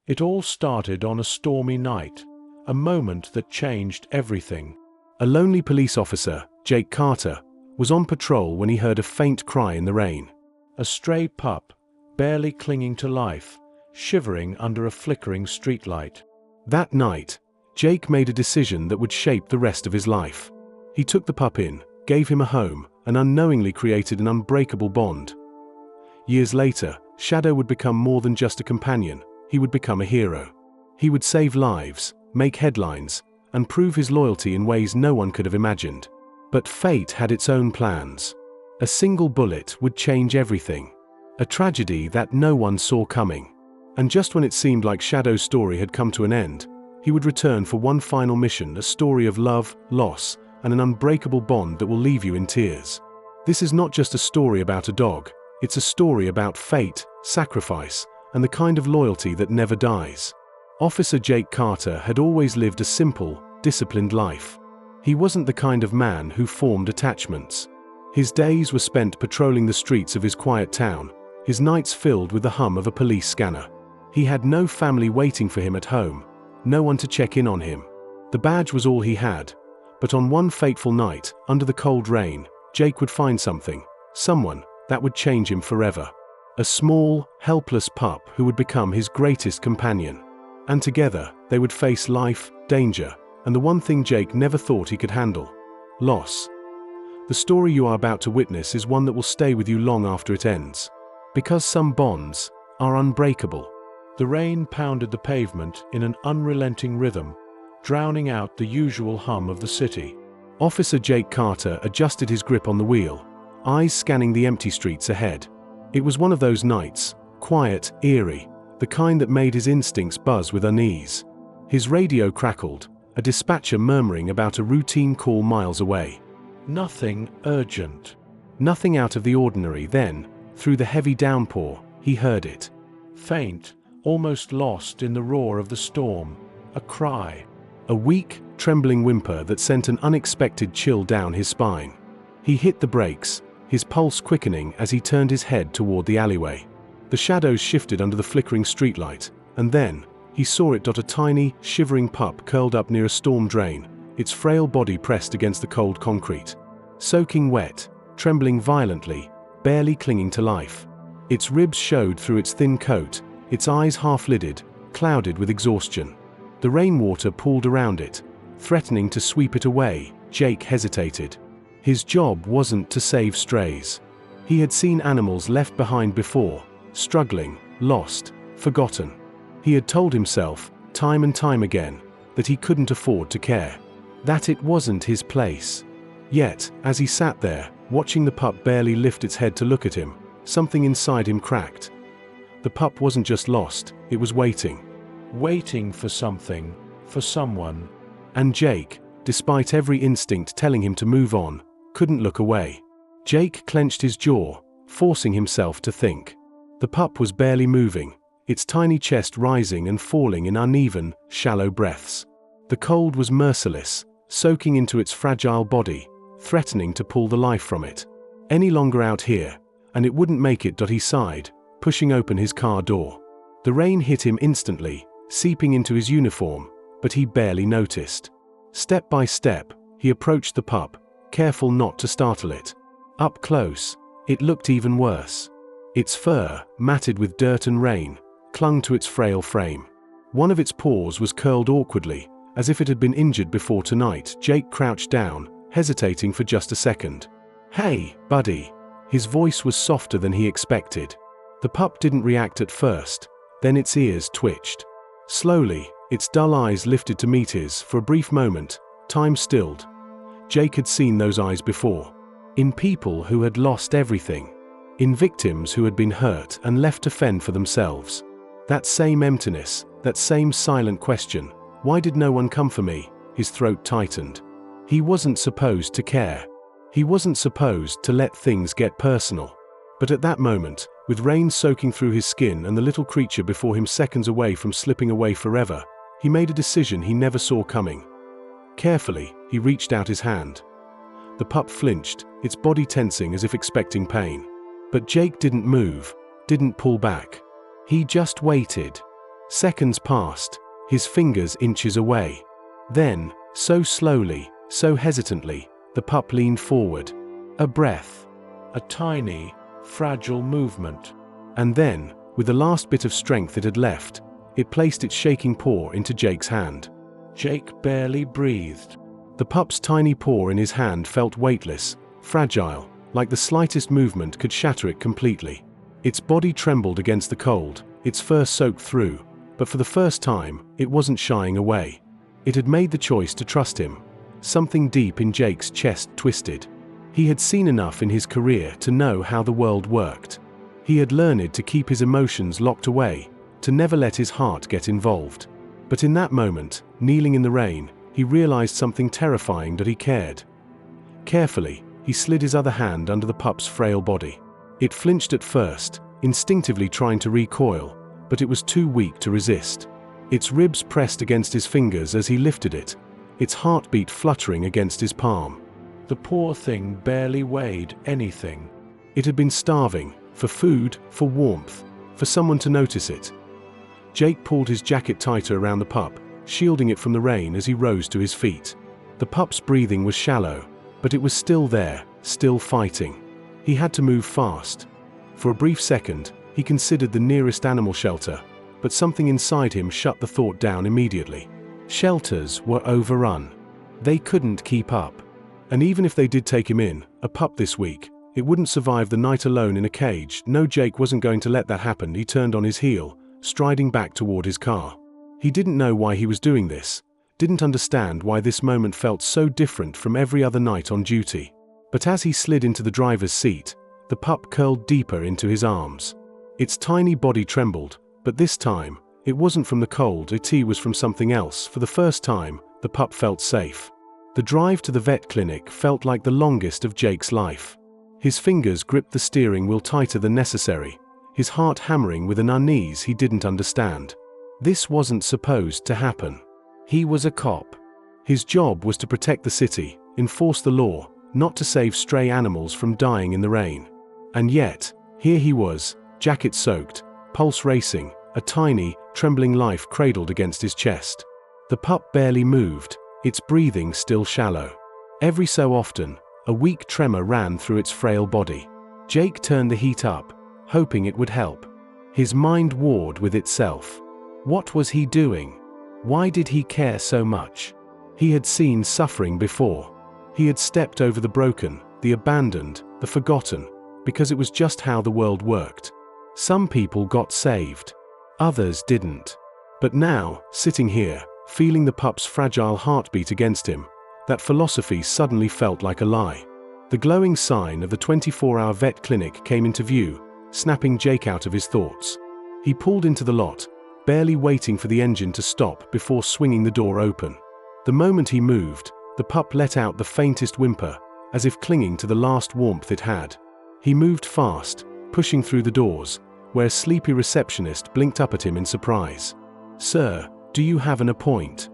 It all started on a stormy night, a moment that changed everything. A lonely police officer, Jake Carter, was on patrol when he heard a faint cry in the rain. A stray pup, barely clinging to life, shivering under a flickering streetlight. That night, Jake made a decision that would shape the rest of his life. He took the pup in, gave him a home, and unknowingly created an unbreakable bond. Years later, Shadow would become more than just a companion. He would become a hero. He would save lives, make headlines, and prove his loyalty in ways no one could have imagined. But fate had its own plans. A single bullet would change everything. A tragedy that no one saw coming. And just when it seemed like Shadow's story had come to an end, he would return for one final mission, a story of love, loss, and an unbreakable bond that will leave you in tears. This is not just a story about a dog, it's a story about fate, sacrifice, and the kind of loyalty that never dies. Officer Jake Carter had always lived a simple, disciplined life. He wasn't the kind of man who formed attachments. His days were spent patrolling the streets of his quiet town, his nights filled with the hum of a police scanner. He had no family waiting for him at home, no one to check in on him. The badge was all he had. But on one fateful night, under the cold rain, Jake would find something, someone, that would change him forever. A small, helpless pup who would become his greatest companion. And together, they would face life, danger, and the one thing Jake never thought he could handle: loss. The story you are about to witness is one that will stay with you long after it ends. Because some bonds are unbreakable. The rain pounded the pavement in an unrelenting rhythm, drowning out the usual hum of the city. Officer Jake Carter adjusted his grip on the wheel, eyes scanning the empty streets ahead. It was one of those nights, quiet, eerie, the kind that made his instincts buzz with unease. His radio crackled, a dispatcher murmuring about a routine call miles away. Nothing urgent. Nothing out of the ordinary. Then, through the heavy downpour, he heard it. Faint, almost lost in the roar of the storm. A cry. A weak, trembling whimper that sent an unexpected chill down his spine. He hit the brakes, his pulse quickening as he turned his head toward the alleyway. The shadows shifted under the flickering streetlight, and then, he saw it. A tiny, shivering pup curled up near a storm drain, its frail body pressed against the cold concrete. Soaking wet, trembling violently, barely clinging to life. Its ribs showed through its thin coat, its eyes half-lidded, clouded with exhaustion. The rainwater pooled around it, threatening to sweep it away. Jake hesitated. His job wasn't to save strays. He had seen animals left behind before, struggling, lost, forgotten. He had told himself, time and time again, that he couldn't afford to care. That it wasn't his place. Yet, as he sat there, watching the pup barely lift its head to look at him, something inside him cracked. The pup wasn't just lost, it was waiting. Waiting for something, for someone. And Jake, despite every instinct telling him to move on, couldn't look away. Jake clenched his jaw, forcing himself to think. The pup was barely moving, its tiny chest rising and falling in uneven, shallow breaths. The cold was merciless, soaking into its fragile body, threatening to pull the life from it. Any longer out here, and it wouldn't make it. He sighed, pushing open his car door. The rain hit him instantly, seeping into his uniform, but he barely noticed. Step by step, he approached the pup, careful not to startle it. Up close, it looked even worse. Its fur, matted with dirt and rain, clung to its frail frame. One of its paws was curled awkwardly, as if it had been injured before tonight. Jake crouched down, hesitating for just a second. "Hey, buddy." His voice was softer than he expected. The pup didn't react at first, then its ears twitched. Slowly, its dull eyes lifted to meet his. For a brief moment, time stilled. Jake had seen those eyes before. In people who had lost everything. In victims who had been hurt and left to fend for themselves. That same emptiness, that same silent question, "Why did no one come for me?" His throat tightened. He wasn't supposed to care. He wasn't supposed to let things get personal. But at that moment, with rain soaking through his skin and the little creature before him seconds away from slipping away forever, he made a decision he never saw coming. Carefully, he reached out his hand. The pup flinched, its body tensing as if expecting pain. But Jake didn't move, didn't pull back. He just waited. Seconds passed, his fingers inches away. Then, so slowly, so hesitantly, the pup leaned forward. A breath. A tiny, fragile movement. And then, with the last bit of strength it had left, it placed its shaking paw into Jake's hand. Jake barely breathed. The pup's tiny paw in his hand felt weightless, fragile, like the slightest movement could shatter it completely. Its body trembled against the cold, its fur soaked through, but for the first time, it wasn't shying away. It had made the choice to trust him. Something deep in Jake's chest twisted. He had seen enough in his career to know how the world worked. He had learned to keep his emotions locked away, to never let his heart get involved. But in that moment, kneeling in the rain, he realized something terrifying, that he cared. Carefully, he slid his other hand under the pup's frail body. It flinched at first, instinctively trying to recoil, but it was too weak to resist. Its ribs pressed against his fingers as he lifted it, its heartbeat fluttering against his palm. The poor thing barely weighed anything. It had been starving, for food, for warmth, for someone to notice it. Jake pulled his jacket tighter around the pup, shielding it from the rain as he rose to his feet. The pup's breathing was shallow, but it was still there, still fighting. He had to move fast. For a brief second, he considered the nearest animal shelter, but something inside him shut the thought down immediately. Shelters were overrun. They couldn't keep up. And even if they did take him in, a pup this week, it wouldn't survive the night alone in a cage. No, Jake wasn't going to let that happen. He turned on his heel, striding back toward his car. He didn't know why he was doing this, didn't understand why this moment felt so different from every other night on duty. But as he slid into the driver's seat, the pup curled deeper into his arms. Its tiny body trembled, but this time, it wasn't from the cold, it was from something else. For the first time, the pup felt safe. The drive to the vet clinic felt like the longest of Jake's life. His fingers gripped the steering wheel tighter than necessary, his heart hammering with an unease he didn't understand. This wasn't supposed to happen. He was a cop. His job was to protect the city, enforce the law, not to save stray animals from dying in the rain. And yet, here he was, jacket soaked, pulse racing, a tiny, trembling life cradled against his chest. The pup barely moved, its breathing still shallow. Every so often, a weak tremor ran through its frail body. Jake turned the heat up, hoping it would help. His mind warred with itself. What was he doing? Why did he care so much? He had seen suffering before. He had stepped over the broken, the abandoned, the forgotten, because it was just how the world worked. Some people got saved. Others didn't. But now, sitting here, feeling the pup's fragile heartbeat against him, that philosophy suddenly felt like a lie. The glowing sign of the 24-hour vet clinic came into view, snapping Jake out of his thoughts. He pulled into the lot, barely waiting for the engine to stop before swinging the door open. The moment he moved, the pup let out the faintest whimper, as if clinging to the last warmth it had. He moved fast, pushing through the doors, where a sleepy receptionist blinked up at him in surprise. "Sir, do you have an appointment?"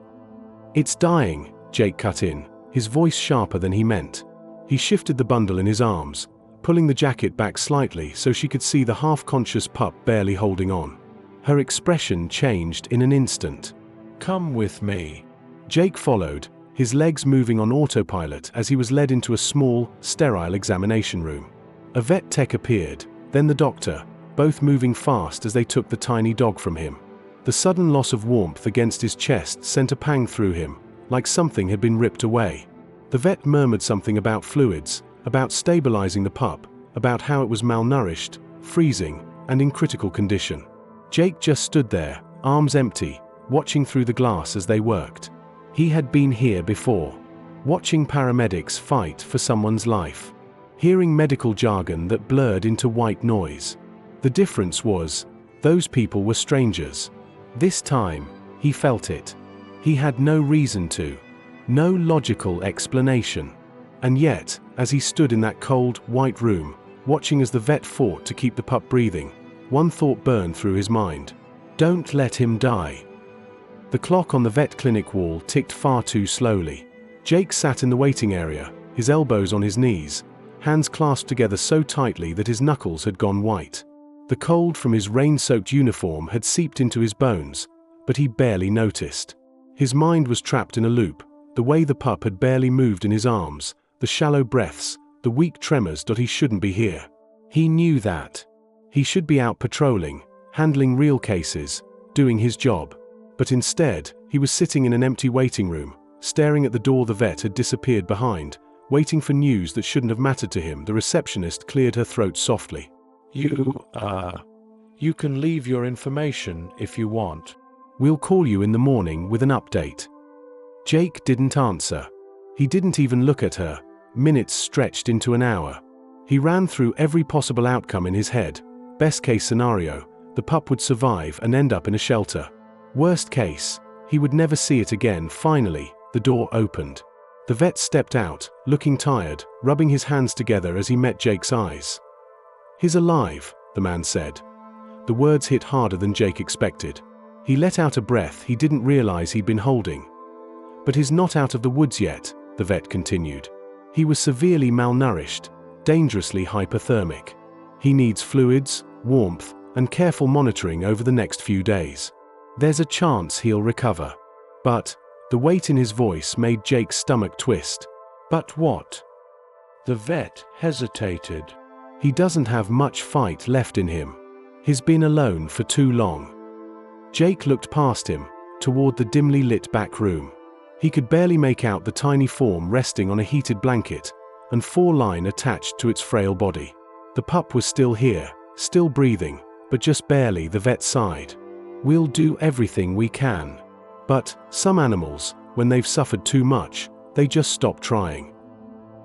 "It's dying," Jake cut in, his voice sharper than he meant. He shifted the bundle in his arms, pulling the jacket back slightly so she could see the half-conscious pup barely holding on. Her expression changed in an instant. "Come with me." Jake followed, his legs moving on autopilot as he was led into a small, sterile examination room. A vet tech appeared, then the doctor, both moving fast as they took the tiny dog from him. The sudden loss of warmth against his chest sent a pang through him, like something had been ripped away. The vet murmured something about fluids, about stabilizing the pup, about how it was malnourished, freezing, and in critical condition. Jake just stood there, arms empty, watching through the glass as they worked. He had been here before, watching paramedics fight for someone's life, hearing medical jargon that blurred into white noise. The difference was, those people were strangers. This time, he felt it. He had no reason to, no logical explanation. And yet, as he stood in that cold, white room, watching as the vet fought to keep the pup breathing, one thought burned through his mind. Don't let him die. The clock on the vet clinic wall ticked far too slowly. Jake sat in the waiting area, his elbows on his knees, hands clasped together so tightly that his knuckles had gone white. The cold from his rain-soaked uniform had seeped into his bones, but he barely noticed. His mind was trapped in a loop, the way the pup had barely moved in his arms, the shallow breaths, the weak tremors. He shouldn't be here. He knew that. He should be out patrolling, handling real cases, doing his job. But instead, he was sitting in an empty waiting room, staring at the door the vet had disappeared behind, waiting for news that shouldn't have mattered to him. The receptionist cleared her throat softly. You can leave your information if you want. We'll call you in the morning with an update. Jake didn't answer. He didn't even look at her. Minutes stretched into an hour. He ran through every possible outcome in his head. Best case scenario, the pup would survive and end up in a shelter. Worst case, he would never see it again. Finally, the door opened. The vet stepped out, looking tired, rubbing his hands together as he met Jake's eyes. "He's alive," the man said. The words hit harder than Jake expected. He let out a breath he didn't realize he'd been holding. "But he's not out of the woods yet," the vet continued. "He was severely malnourished, dangerously hypothermic. He needs fluids, warmth, and careful monitoring over the next few days. There's a chance he'll recover." But the weight in his voice made Jake's stomach twist. "But what?" The vet hesitated. "He doesn't have much fight left in him. He's been alone for too long." Jake looked past him, toward the dimly lit back room. He could barely make out the tiny form resting on a heated blanket, and 4-line attached to its frail body. The pup was still here, still breathing, but just barely. The vet sighed. "We'll do everything we can. But some animals, when they've suffered too much, they just stop trying."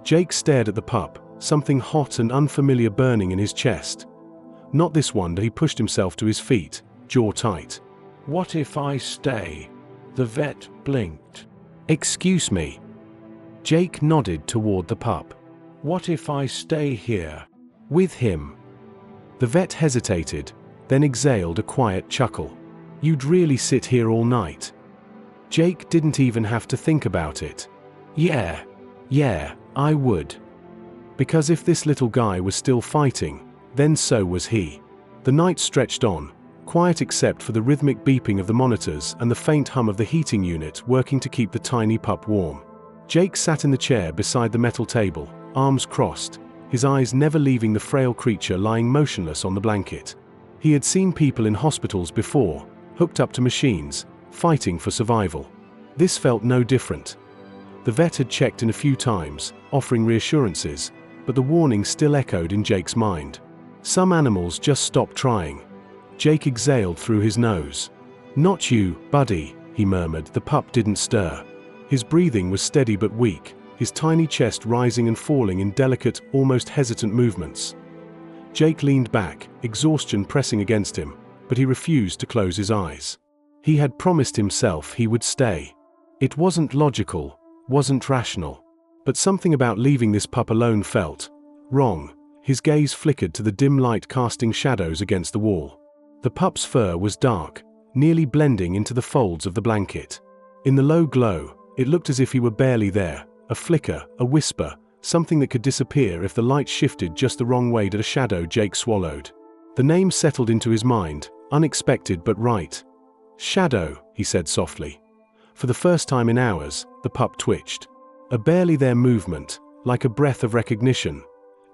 Jake stared at the pup, something hot and unfamiliar burning in his chest. Not this one. He pushed himself to his feet, jaw tight. "What if I stay?" The vet blinked. "Excuse me." Jake nodded toward the pup. "What if I stay here?" "With him?" The vet hesitated, then exhaled a quiet chuckle. "You'd really sit here all night?" Jake didn't even have to think about it. Yeah, I would. Because if this little guy was still fighting, then so was he. The night stretched on, quiet except for the rhythmic beeping of the monitors and the faint hum of the heating unit working to keep the tiny pup warm. Jake sat in the chair beside the metal table, arms crossed, his eyes never leaving the frail creature lying motionless on the blanket. He had seen people in hospitals before, hooked up to machines, fighting for survival. This felt no different. The vet had checked in a few times, offering reassurances, but the warning still echoed in Jake's mind. Some animals just stop trying. Jake exhaled through his nose. "Not you, buddy," he murmured. The pup didn't stir. His breathing was steady but weak, his tiny chest rising and falling in delicate, almost hesitant movements. Jake leaned back, exhaustion pressing against him, but he refused to close his eyes. He had promised himself he would stay. It wasn't logical, wasn't rational, but something about leaving this pup alone felt wrong. His gaze flickered to the dim light casting shadows against the wall. The pup's fur was dark, nearly blending into the folds of the blanket. In the low glow, it looked as if he were barely there, a flicker, a whisper, something that could disappear if the light shifted just the wrong way. To a shadow. Jake swallowed. The name settled into his mind, unexpected but right. "Shadow," he said softly. For the first time in hours, the pup twitched. A barely there movement, like a breath of recognition.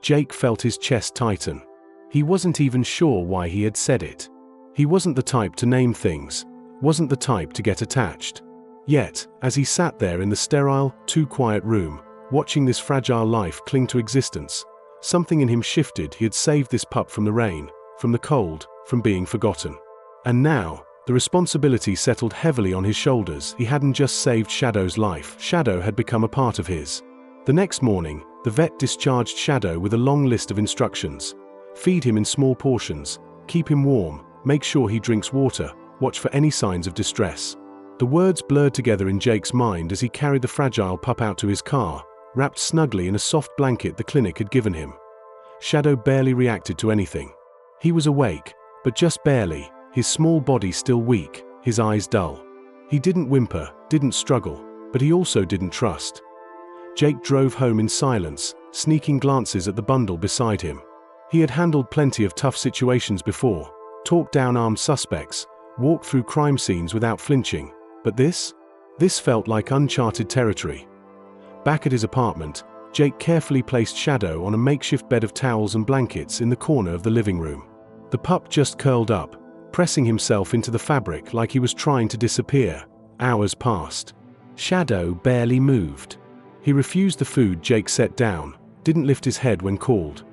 Jake felt his chest tighten. He wasn't even sure why he had said it. He wasn't the type to name things, wasn't the type to get attached. Yet, as he sat there in the sterile, too quiet room, watching this fragile life cling to existence, something in him shifted. He had saved this pup from the rain, from the cold, from being forgotten. And now, the responsibility settled heavily on his shoulders. He hadn't just saved Shadow's life, Shadow had become a part of his. The next morning, the vet discharged Shadow with a long list of instructions. Feed him in small portions, keep him warm, make sure he drinks water, watch for any signs of distress. The words blurred together in Jake's mind as he carried the fragile pup out to his car, wrapped snugly in a soft blanket the clinic had given him. Shadow barely reacted to anything. He was awake, but just barely, his small body still weak, his eyes dull. He didn't whimper, didn't struggle, but he also didn't trust. Jake drove home in silence, sneaking glances at the bundle beside him. He had handled plenty of tough situations before, talked down armed suspects, walked through crime scenes without flinching, but this felt like uncharted territory. Back at his apartment, Jake carefully placed Shadow on a makeshift bed of towels and blankets in the corner of the living room. The pup just curled up, pressing himself into the fabric like he was trying to disappear. Hours passed. Shadow barely moved. He refused the food Jake set down, didn't lift his head when called.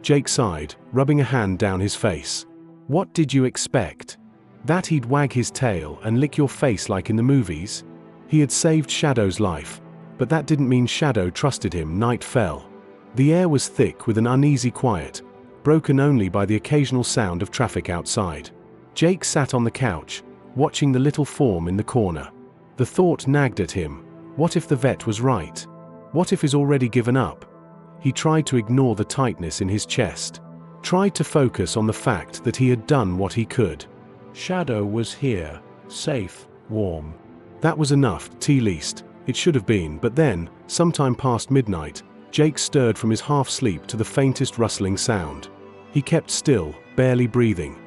Jake sighed, rubbing a hand down his face. What did you expect? That he'd wag his tail and lick your face like in the movies? He had saved Shadow's life, but that didn't mean Shadow trusted him. Night fell. The air was thick with an uneasy quiet, broken only by the occasional sound of traffic outside. Jake sat on the couch, watching the little form in the corner. The thought nagged at him. What if the vet was right? What if he's already given up? He tried to ignore the tightness in his chest, tried to focus on the fact that he had done what he could. Shadow was here, safe, warm. That was enough, at least. It should have been, but then, sometime past midnight, Jake stirred from his half-sleep to the faintest rustling sound. He kept still, barely breathing.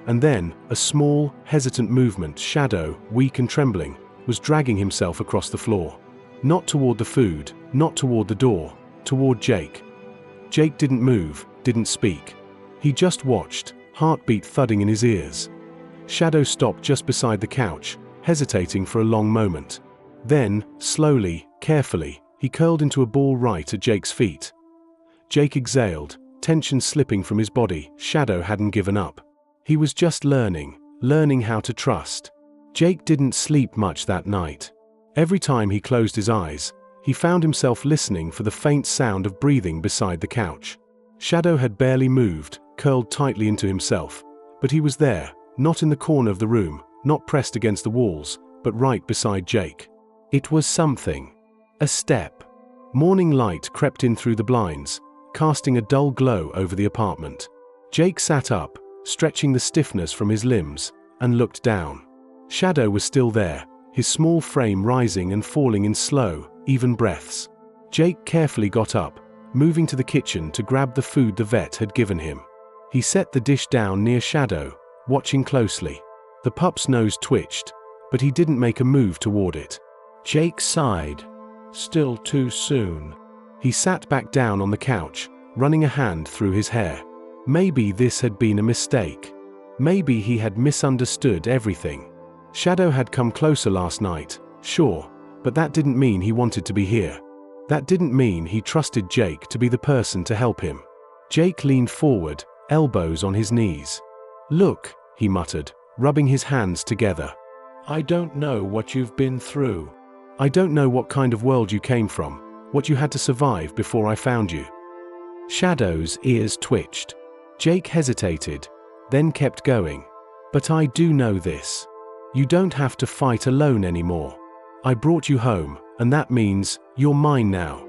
And then, a small, hesitant movement. Shadow, weak and trembling, was dragging himself across the floor. Not toward the food, not toward the door, toward Jake. Jake didn't move, didn't speak. He just watched, heartbeat thudding in his ears. Shadow stopped just beside the couch, hesitating for a long moment. Then, slowly, carefully, he curled into a ball right at Jake's feet. Jake exhaled, tension slipping from his body. Shadow hadn't given up. He was just learning how to trust. Jake didn't sleep much that night. Every time he closed his eyes, he found himself listening for the faint sound of breathing beside the couch. Shadow had barely moved, curled tightly into himself, but he was there, not in the corner of the room, not pressed against the walls, but right beside Jake. It was something. A step. Morning light crept in through the blinds, casting a dull glow over the apartment. Jake sat up, stretching the stiffness from his limbs, and looked down. Shadow was still there, his small frame rising and falling in slow, even breaths. Jake carefully got up, moving to the kitchen to grab the food the vet had given him. He set the dish down near Shadow, watching closely. The pup's nose twitched, but he didn't make a move toward it. Jake sighed. Still too soon. He sat back down on the couch, running a hand through his hair. Maybe this had been a mistake. Maybe he had misunderstood everything. Shadow had come closer last night, sure, but that didn't mean he wanted to be here. That didn't mean he trusted Jake to be the person to help him. Jake leaned forward, elbows on his knees. "Look," he muttered, rubbing his hands together. I don't know what you've been through. I don't know what kind of world you came from, what you had to survive before I found you. Shadow's ears twitched. Jake hesitated, then kept going. But I do know this. You don't have to fight alone anymore. I brought you home, and that means you're mine now.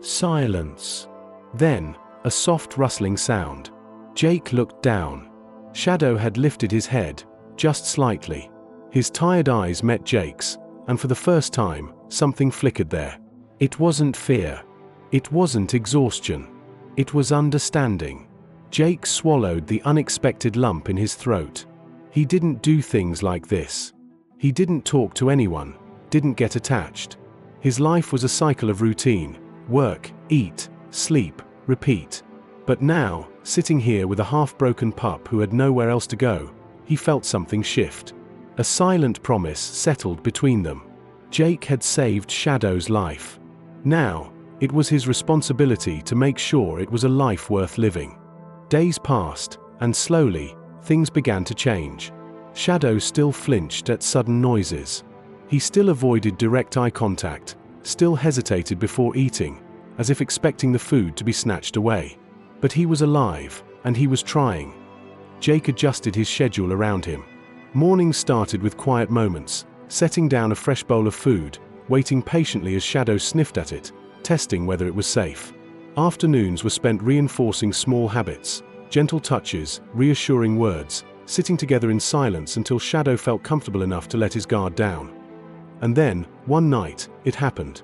Silence. Then, a soft rustling sound. Jake looked down. Shadow had lifted his head, just slightly. His tired eyes met Jake's, and for the first time, something flickered there. It wasn't fear. It wasn't exhaustion. It was understanding. Jake swallowed the unexpected lump in his throat. He didn't do things like this. He didn't talk to anyone, didn't get attached. His life was a cycle of routine: work, eat, sleep, repeat. But now, sitting here with a half-broken pup who had nowhere else to go, he felt something shift. A silent promise settled between them. Jake had saved Shadow's life. Now, it was his responsibility to make sure it was a life worth living. Days passed, and slowly, things began to change. Shadow still flinched at sudden noises. He still avoided direct eye contact, still hesitated before eating, as if expecting the food to be snatched away. But he was alive, and he was trying. Jake adjusted his schedule around him. Mornings started with quiet moments, setting down a fresh bowl of food, waiting patiently as Shadow sniffed at it, testing whether it was safe. Afternoons were spent reinforcing small habits, gentle touches, reassuring words, sitting together in silence until Shadow felt comfortable enough to let his guard down. And then, one night, it happened.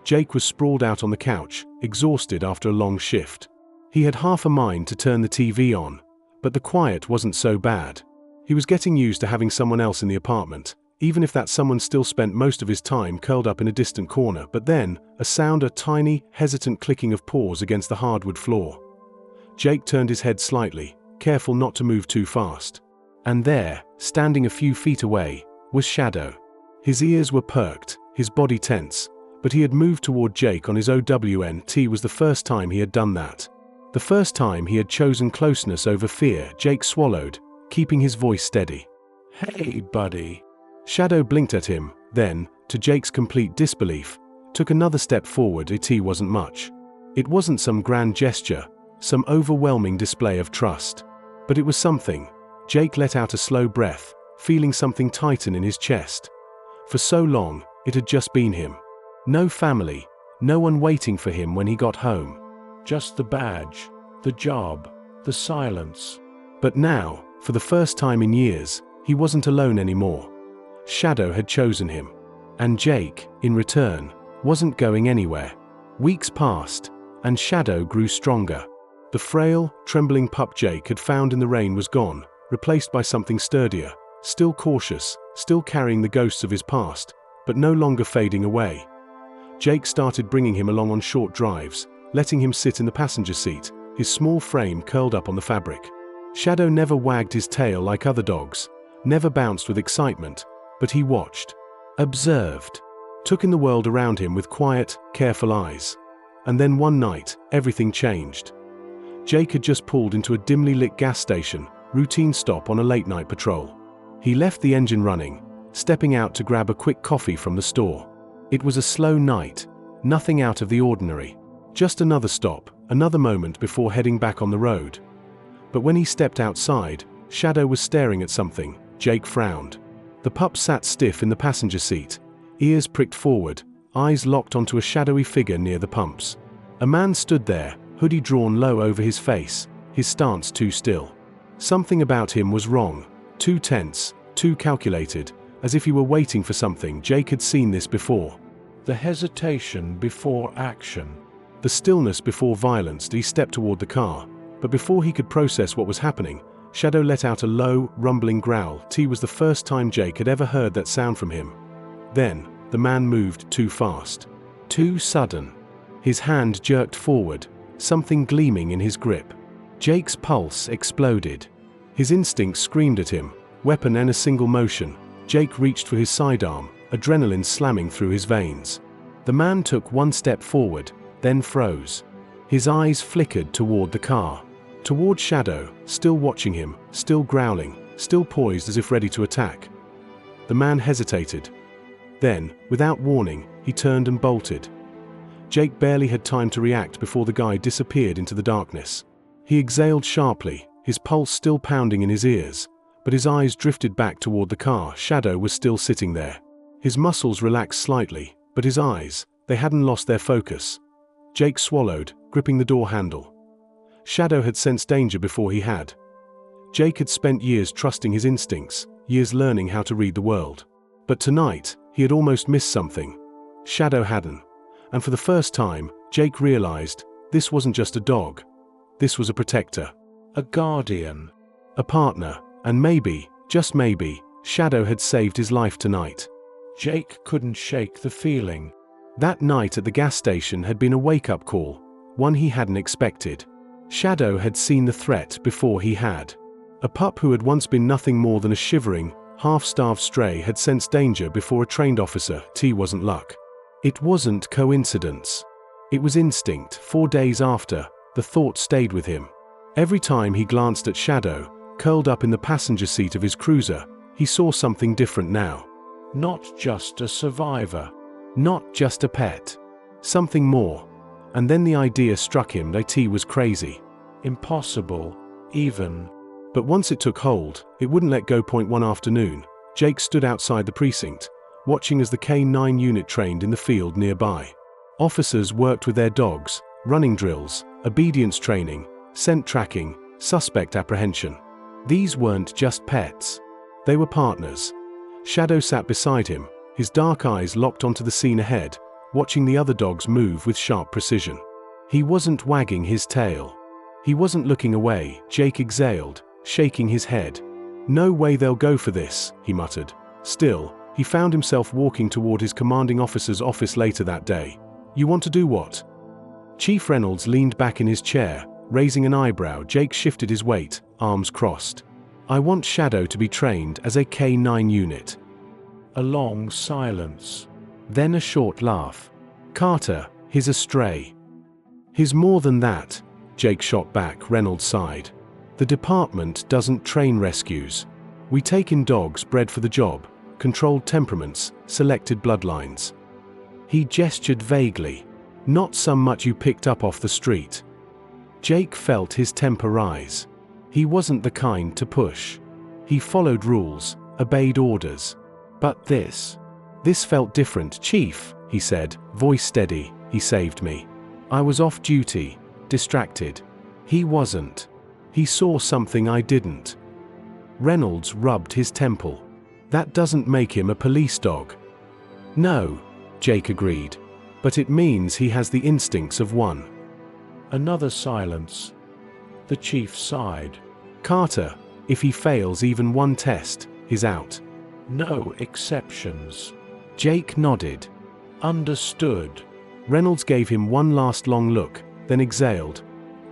Jake was sprawled out on the couch, exhausted after a long shift. He had half a mind to turn the TV on, but the quiet wasn't so bad. He was getting used to having someone else in the apartment, even if that someone still spent most of his time curled up in a distant corner. But then, a tiny, hesitant clicking of paws against the hardwood floor. Jake turned his head slightly, careful not to move too fast. And there, standing a few feet away, was Shadow. His ears were perked, his body tense, but he had moved toward Jake on his OWNT. Was the first time he had done that. The first time he had chosen closeness over fear. Jake swallowed, keeping his voice steady. "Hey, buddy." Shadow blinked at him, then, to Jake's complete disbelief, took another step forward. It wasn't much. It wasn't some grand gesture, some overwhelming display of trust. But it was something. Jake let out a slow breath, feeling something tighten in his chest. For so long, it had just been him. No family, no one waiting for him when he got home. Just the badge, the job, the silence. But now, for the first time in years, he wasn't alone anymore. Shadow had chosen him. And Jake, in return, wasn't going anywhere. Weeks passed, and Shadow grew stronger. The frail, trembling pup Jake had found in the rain was gone, replaced by something sturdier, still cautious, still carrying the ghosts of his past, but no longer fading away. Jake started bringing him along on short drives, letting him sit in the passenger seat, his small frame curled up on the fabric. Shadow never wagged his tail like other dogs, never bounced with excitement, but he watched, observed, took in the world around him with quiet, careful eyes. And then one night, everything changed. Jake had just pulled into a dimly lit gas station, routine stop on a late-night patrol. He left the engine running, stepping out to grab a quick coffee from the store. It was a slow night, nothing out of the ordinary. Just another stop, another moment before heading back on the road. But when he stepped outside, Shadow was staring at something. Jake frowned. The pup sat stiff in the passenger seat, ears pricked forward, eyes locked onto a shadowy figure near the pumps. A man stood there, hoodie drawn low over his face, his stance too still. Something about him was wrong, too tense, too calculated, as if he were waiting for something. Jake had seen this before. The hesitation before action. The stillness before violence. He stepped toward the car, but before he could process what was happening, Shadow let out a low, rumbling growl. It was the first time Jake had ever heard that sound from him. Then, the man moved too fast. Too sudden. His hand jerked forward, something gleaming in his grip. Jake's pulse exploded. His instincts screamed at him, weapon in a single motion. Jake reached for his sidearm, adrenaline slamming through his veins. The man took one step forward, then froze. His eyes flickered toward the car, toward Shadow, still watching him, still growling, still poised as if ready to attack. The man hesitated. Then, without warning, he turned and bolted. Jake barely had time to react before the guy disappeared into the darkness. He exhaled sharply, his pulse still pounding in his ears, but his eyes drifted back toward the car. Shadow was still sitting there. His muscles relaxed slightly, but his eyes, they hadn't lost their focus. Jake swallowed, gripping the door handle. Shadow had sensed danger before he had. Jake had spent years trusting his instincts, years learning how to read the world. But tonight, he had almost missed something. Shadow hadn't. And for the first time, Jake realized, this wasn't just a dog. This was a protector. A guardian. A partner. And maybe, just maybe, Shadow had saved his life tonight. Jake couldn't shake the feeling. That night at the gas station had been a wake-up call, one he hadn't expected. Shadow had seen the threat before he had. A pup who had once been nothing more than a shivering, half-starved stray had sensed danger before a trained officer. It wasn't luck. It wasn't coincidence. It was instinct. 4 days after, the thought stayed with him. Every time he glanced at Shadow, curled up in the passenger seat of his cruiser, he saw something different now. Not just a survivor. Not just a pet. Something more. And then the idea struck him that he was crazy. Impossible, even. But once it took hold, it wouldn't let go. One afternoon, Jake stood outside the precinct, watching as the K-9 unit trained in the field nearby. Officers worked with their dogs, running drills, obedience training, scent tracking, suspect apprehension. These weren't just pets. They were partners. Shadow sat beside him, his dark eyes locked onto the scene ahead, watching the other dogs move with sharp precision. He wasn't wagging his tail. He wasn't looking away, Jake exhaled, shaking his head. No way they'll go for this, he muttered. Still, he found himself walking toward his commanding officer's office later that day. You want to do what? Chief Reynolds leaned back in his chair, raising an eyebrow. Jake shifted his weight, arms crossed. I want Shadow to be trained as a K9 unit. A long silence. Then a short laugh. Carter, he's a stray. He's more than that, Jake shot back. Reynolds sighed. The department doesn't train rescues. We take in dogs bred for the job, controlled temperaments, selected bloodlines. He gestured vaguely. Not some much you picked up off the street. Jake felt his temper rise. He wasn't the kind to push. He followed rules, obeyed orders. But this felt different. Chief, he said, voice steady. He saved me. I was off duty, distracted. He wasn't. He saw something I didn't. Reynolds rubbed his temple. That doesn't make him a police dog. No, Jake agreed. But it means he has the instincts of one. Another silence. The chief sighed. Carter, if he fails even one test, is out. No exceptions. Jake nodded. Understood. Reynolds gave him one last long look, then exhaled.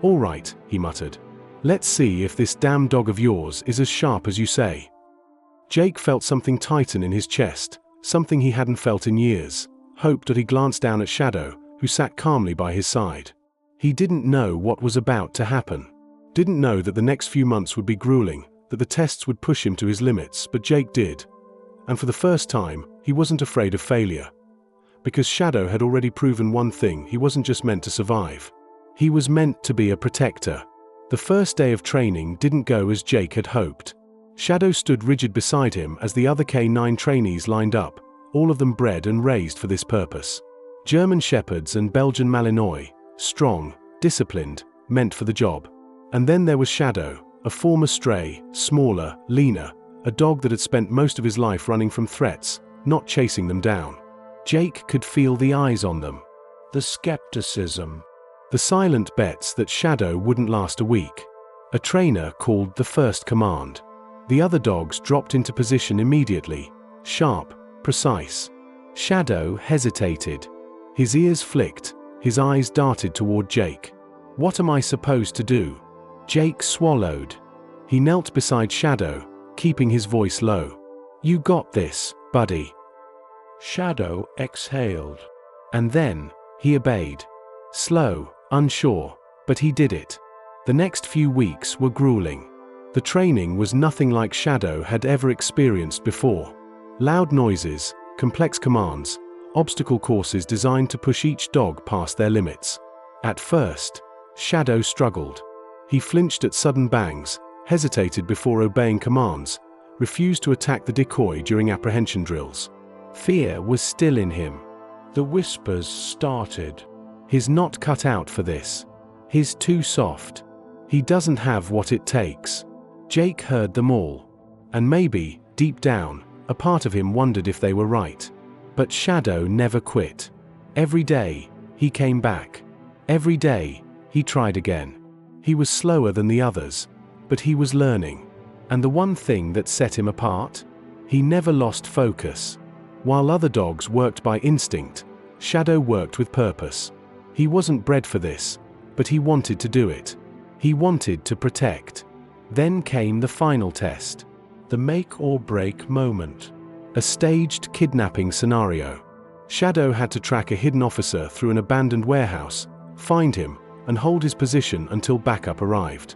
All right, he muttered. Let's see if this damn dog of yours is as sharp as you say. Jake felt something tighten in his chest, something he hadn't felt in years. Hoped that he glanced down at Shadow, who sat calmly by his side. He didn't know what was about to happen. Didn't know that the next few months would be grueling, that the tests would push him to his limits, but Jake did. And for the first time, he wasn't afraid of failure. Because Shadow had already proven one thing: he wasn't just meant to survive. He was meant to be a protector. The first day of training didn't go as Jake had hoped. Shadow stood rigid beside him as the other K9 trainees lined up, all of them bred and raised for this purpose. German Shepherds and Belgian Malinois, strong, disciplined, meant for the job. And then there was Shadow, a former stray, smaller, leaner, a dog that had spent most of his life running from threats, not chasing them down. Jake could feel the eyes on them. The skepticism. The silent bets that Shadow wouldn't last a week. A trainer called the first command. The other dogs dropped into position immediately, sharp, precise. Shadow hesitated. His ears flicked, his eyes darted toward Jake. What am I supposed to do? Jake swallowed. He knelt beside Shadow, keeping his voice low. You got this, buddy. Shadow exhaled. And then, he obeyed. Slow, unsure, but he did it. The next few weeks were grueling. The training was nothing like Shadow had ever experienced before. Loud noises, complex commands, obstacle courses designed to push each dog past their limits. At first, Shadow struggled. He flinched at sudden bangs, hesitated before obeying commands, refused to attack the decoy during apprehension drills. Fear was still in him. The whispers started. He's not cut out for this. He's too soft. He doesn't have what it takes. Jake heard them all. And maybe, deep down, a part of him wondered if they were right. But Shadow never quit. Every day, he came back. Every day, he tried again. He was slower than the others, but he was learning. And the one thing that set him apart? He never lost focus. While other dogs worked by instinct, Shadow worked with purpose. He wasn't bred for this, but he wanted to do it. He wanted to protect. Then came the final test. The make or break moment. A staged kidnapping scenario. Shadow had to track a hidden officer through an abandoned warehouse, find him, and hold his position until backup arrived.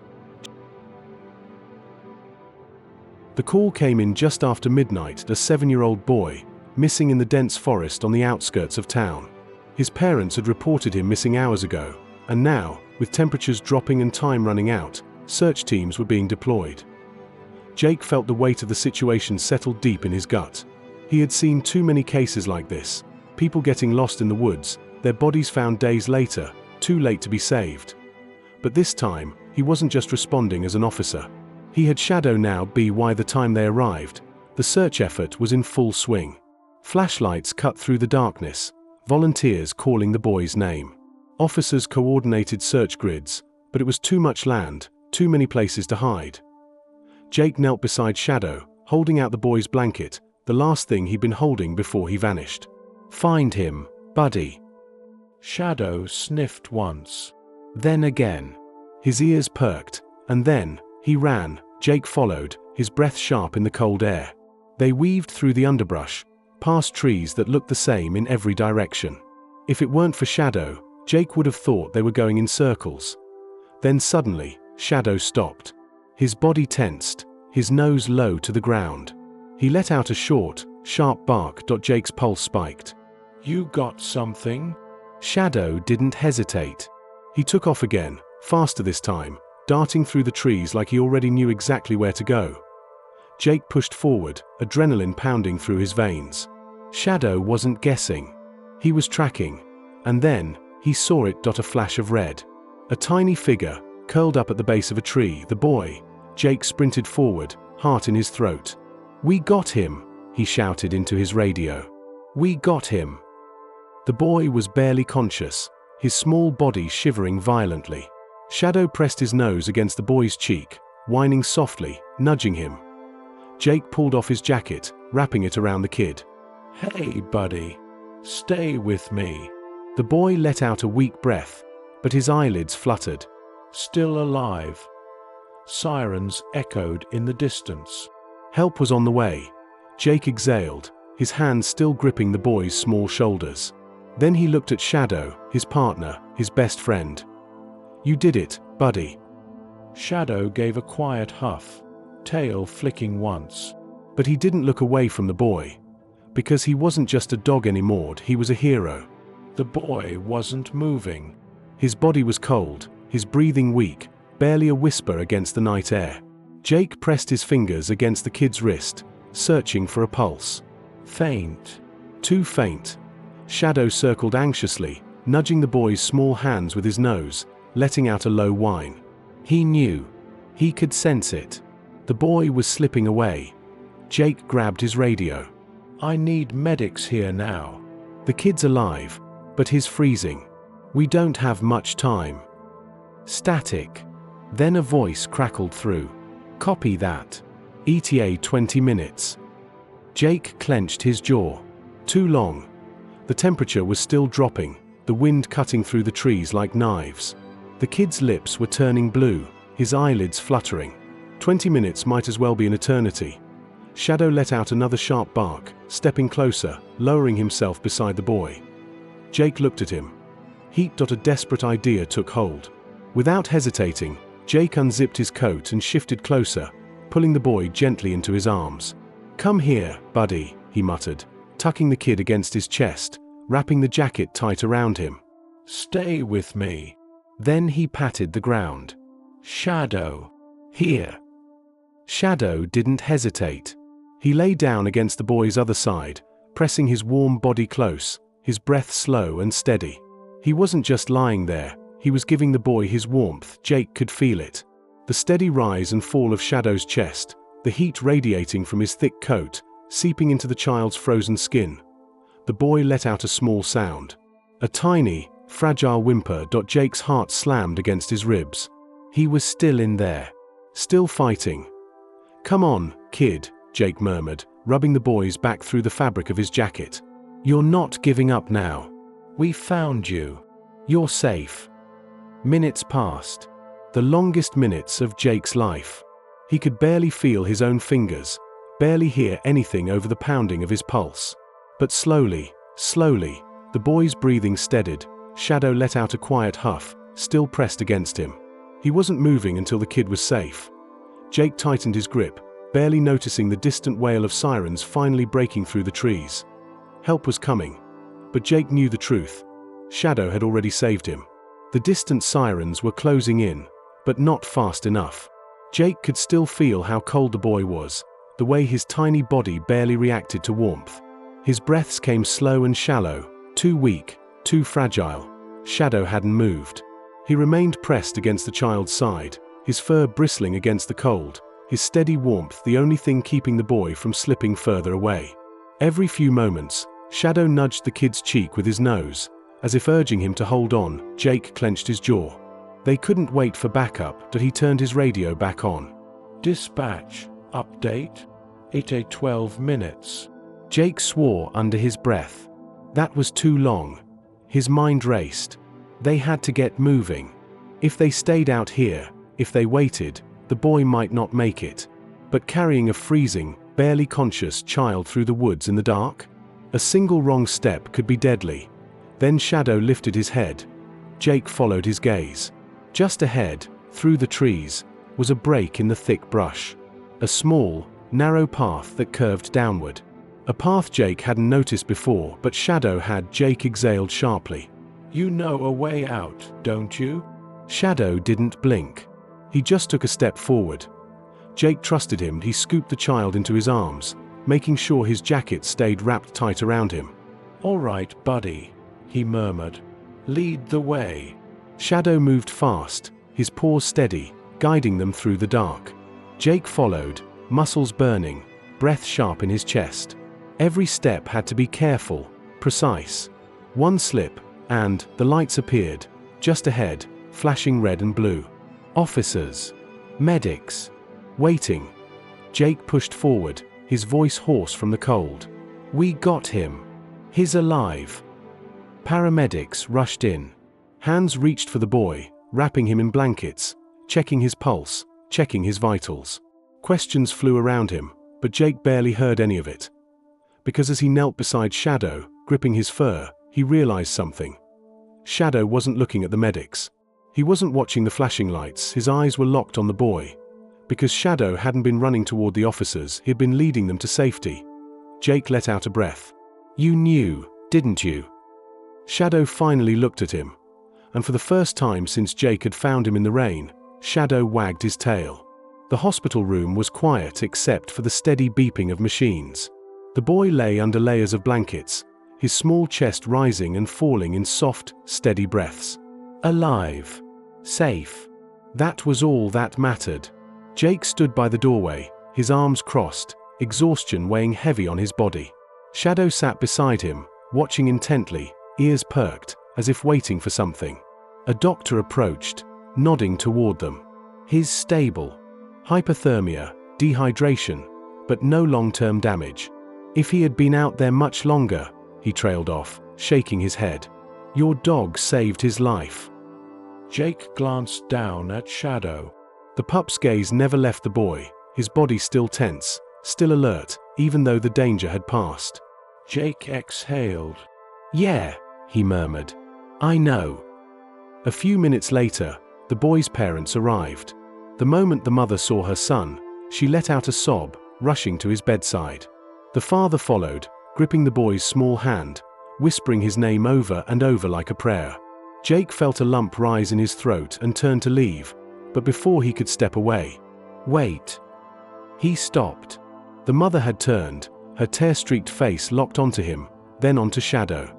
The call came in just after midnight. A 7-year-old boy, missing in the dense forest on the outskirts of town. His parents had reported him missing hours ago, and now, with temperatures dropping and time running out, search teams were being deployed. Jake felt the weight of the situation settle deep in his gut. He had seen too many cases like this. People getting lost in the woods, their bodies found days later, too late to be saved. But this time, he wasn't just responding as an officer. He had Shadow now be why the time they arrived, the search effort was in full swing. Flashlights cut through the darkness, volunteers calling the boy's name. Officers coordinated search grids, but it was too much land, too many places to hide. Jake knelt beside Shadow, holding out the boy's blanket, the last thing he'd been holding before he vanished. "Find him, buddy." Shadow sniffed once. Then again. His ears perked, and then he ran. Jake followed, his breath sharp in the cold air. They weaved through the underbrush, past trees that looked the same in every direction. If it weren't for Shadow, Jake would have thought they were going in circles. Then suddenly, Shadow stopped. His body tensed, his nose low to the ground. He let out a short, sharp bark. Jake's pulse spiked. "You got something?" Shadow didn't hesitate. He took off again, faster this time, darting through the trees like he already knew exactly where to go. Jake pushed forward, adrenaline pounding through his veins. Shadow wasn't guessing. He was tracking. And then, he saw it. A flash of red. A tiny figure, curled up at the base of a tree. The boy. Jake sprinted forward, heart in his throat. "We got him," he shouted into his radio. "We got him." The boy was barely conscious, his small body shivering violently. Shadow pressed his nose against the boy's cheek, whining softly, nudging him. Jake pulled off his jacket, wrapping it around the kid. "Hey, buddy. Stay with me." The boy let out a weak breath, but his eyelids fluttered. "Still alive." Sirens echoed in the distance. Help was on the way. Jake exhaled, his hands still gripping the boy's small shoulders. Then he looked at Shadow, his partner, his best friend. "You did it, buddy." Shadow gave a quiet huff, tail flicking once. But he didn't look away from the boy. Because he wasn't just a dog anymore, he was a hero. The boy wasn't moving. His body was cold, his breathing weak, barely a whisper against the night air. Jake pressed his fingers against the kid's wrist, searching for a pulse. Faint. Too faint. Shadow circled anxiously, nudging the boy's small hands with his nose, letting out a low whine. He knew. He could sense it. The boy was slipping away. Jake grabbed his radio. "I need medics here now." The kid's alive, but he's freezing. "We don't have much time." Static. Then a voice crackled through. "Copy that. ETA 20 minutes. Jake clenched his jaw. Too long. The temperature was still dropping, the wind cutting through the trees like knives. The kid's lips were turning blue, his eyelids fluttering. 20 minutes might as well be an eternity. Shadow let out another sharp bark, stepping closer, lowering himself beside the boy. Jake looked at him. Heat. A desperate idea took hold. Without hesitating, Jake unzipped his coat and shifted closer, pulling the boy gently into his arms. "Come here, buddy," he muttered, tucking the kid against his chest, wrapping the jacket tight around him. "Stay with me." Then he patted the ground. "Shadow. Here." Shadow didn't hesitate. He lay down against the boy's other side, pressing his warm body close, his breath slow and steady. He wasn't just lying there, he was giving the boy his warmth. Jake could feel it. The steady rise and fall of Shadow's chest, the heat radiating from his thick coat, seeping into the child's frozen skin. The boy let out a small sound. A tiny, fragile whimper. Jake's heart slammed against his ribs. He was still in there. Still fighting. "Come on, kid," Jake murmured, rubbing the boy's back through the fabric of his jacket. "You're not giving up now. We found you. You're safe." Minutes passed. The longest minutes of Jake's life. He could barely feel his own fingers, barely hear anything over the pounding of his pulse. But slowly, the boy's breathing steadied. Shadow let out a quiet huff, still pressed against him. He wasn't moving until the kid was safe. Jake tightened his grip, barely noticing the distant wail of sirens finally breaking through the trees. Help was coming. But Jake knew the truth. Shadow had already saved him. The distant sirens were closing in, but not fast enough. Jake could still feel how cold the boy was, the way his tiny body barely reacted to warmth. His breaths came slow and shallow, too weak, too fragile. Shadow hadn't moved. He remained pressed against the child's side, his fur bristling against the cold, his steady warmth the only thing keeping the boy from slipping further away. Every few moments, Shadow nudged the kid's cheek with his nose, as if urging him to hold on. Jake clenched his jaw. They couldn't wait for backup, but he turned his radio back on. Dispatch, update, 8:12 minutes. Jake swore under his breath. That was too long. His mind raced. They had to get moving. If they stayed out here, if they waited, the boy might not make it. But carrying a freezing, barely conscious child through the woods in the dark? A single wrong step could be deadly. Then Shadow lifted his head. Jake followed his gaze. Just ahead, through the trees, was a break in the thick brush. A small, narrow path that curved downward. A path Jake hadn't noticed before, but Shadow had. Jake exhaled sharply. You know a way out, don't you? Shadow didn't blink. He just took a step forward. Jake trusted him. He scooped the child into his arms, making sure his jacket stayed wrapped tight around him. All right, buddy, he murmured. Lead the way. Shadow moved fast, his paws steady, guiding them through the dark. Jake followed, muscles burning, breath sharp in his chest. Every step had to be careful, precise. One slip, and the lights appeared, just ahead, flashing red and blue. Officers. Medics. Waiting. Jake pushed forward, his voice hoarse from the cold. We got him. He's alive. Paramedics rushed in. Hands reached for the boy, wrapping him in blankets, checking his pulse, checking his vitals. Questions flew around him, but Jake barely heard any of it. Because as he knelt beside Shadow, gripping his fur, he realized something. Shadow wasn't looking at the medics. He wasn't watching the flashing lights. His eyes were locked on the boy. Because Shadow hadn't been running toward the officers, he had been leading them to safety. Jake let out a breath. You knew, didn't you? Shadow finally looked at him. And for the first time since Jake had found him in the rain, Shadow wagged his tail. The hospital room was quiet except for the steady beeping of machines. The boy lay under layers of blankets, his small chest rising and falling in soft, steady breaths. Alive. Safe. That was all that mattered. Jake stood by the doorway, his arms crossed, exhaustion weighing heavy on his body. Shadow sat beside him, watching intently, ears perked, as if waiting for something. A doctor approached, nodding toward them. He's stable. Hypothermia, dehydration, but no long-term damage. If he had been out there much longer, he trailed off, shaking his head. Your dog saved his life. Jake glanced down at Shadow. The pup's gaze never left the boy, his body still tense, still alert, even though the danger had passed. Jake exhaled. Yeah, he murmured. I know. A few minutes later, the boy's parents arrived. The moment the mother saw her son, she let out a sob, rushing to his bedside. The father followed, gripping the boy's small hand, whispering his name over and over like a prayer. Jake felt a lump rise in his throat and turned to leave, but before he could step away. Wait. He stopped. The mother had turned, her tear-streaked face locked onto him, then onto Shadow.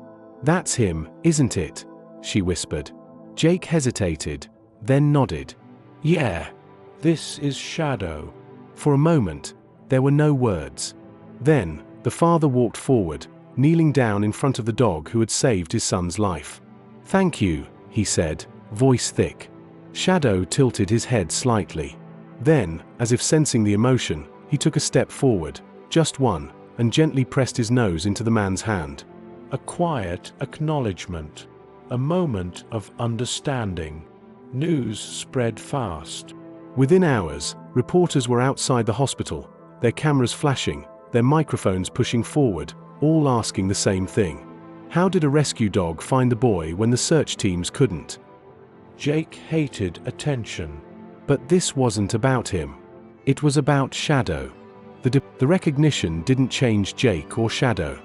That's him, isn't it? She whispered. Jake hesitated, then nodded. Yeah. This is Shadow. For a moment, there were no words. Then, the father walked forward, kneeling down in front of the dog who had saved his son's life. Thank you, he said, voice thick. Shadow tilted his head slightly. Then, as if sensing the emotion, he took a step forward, just one, and gently pressed his nose into the man's hand. A quiet acknowledgement. A moment of understanding. News spread fast. Within hours, reporters were outside the hospital, their cameras flashing, their microphones pushing forward, all asking the same thing. How did a rescue dog find the boy when the search teams couldn't? Jake hated attention. But this wasn't about him. It was about Shadow. The recognition didn't change Jake or Shadow.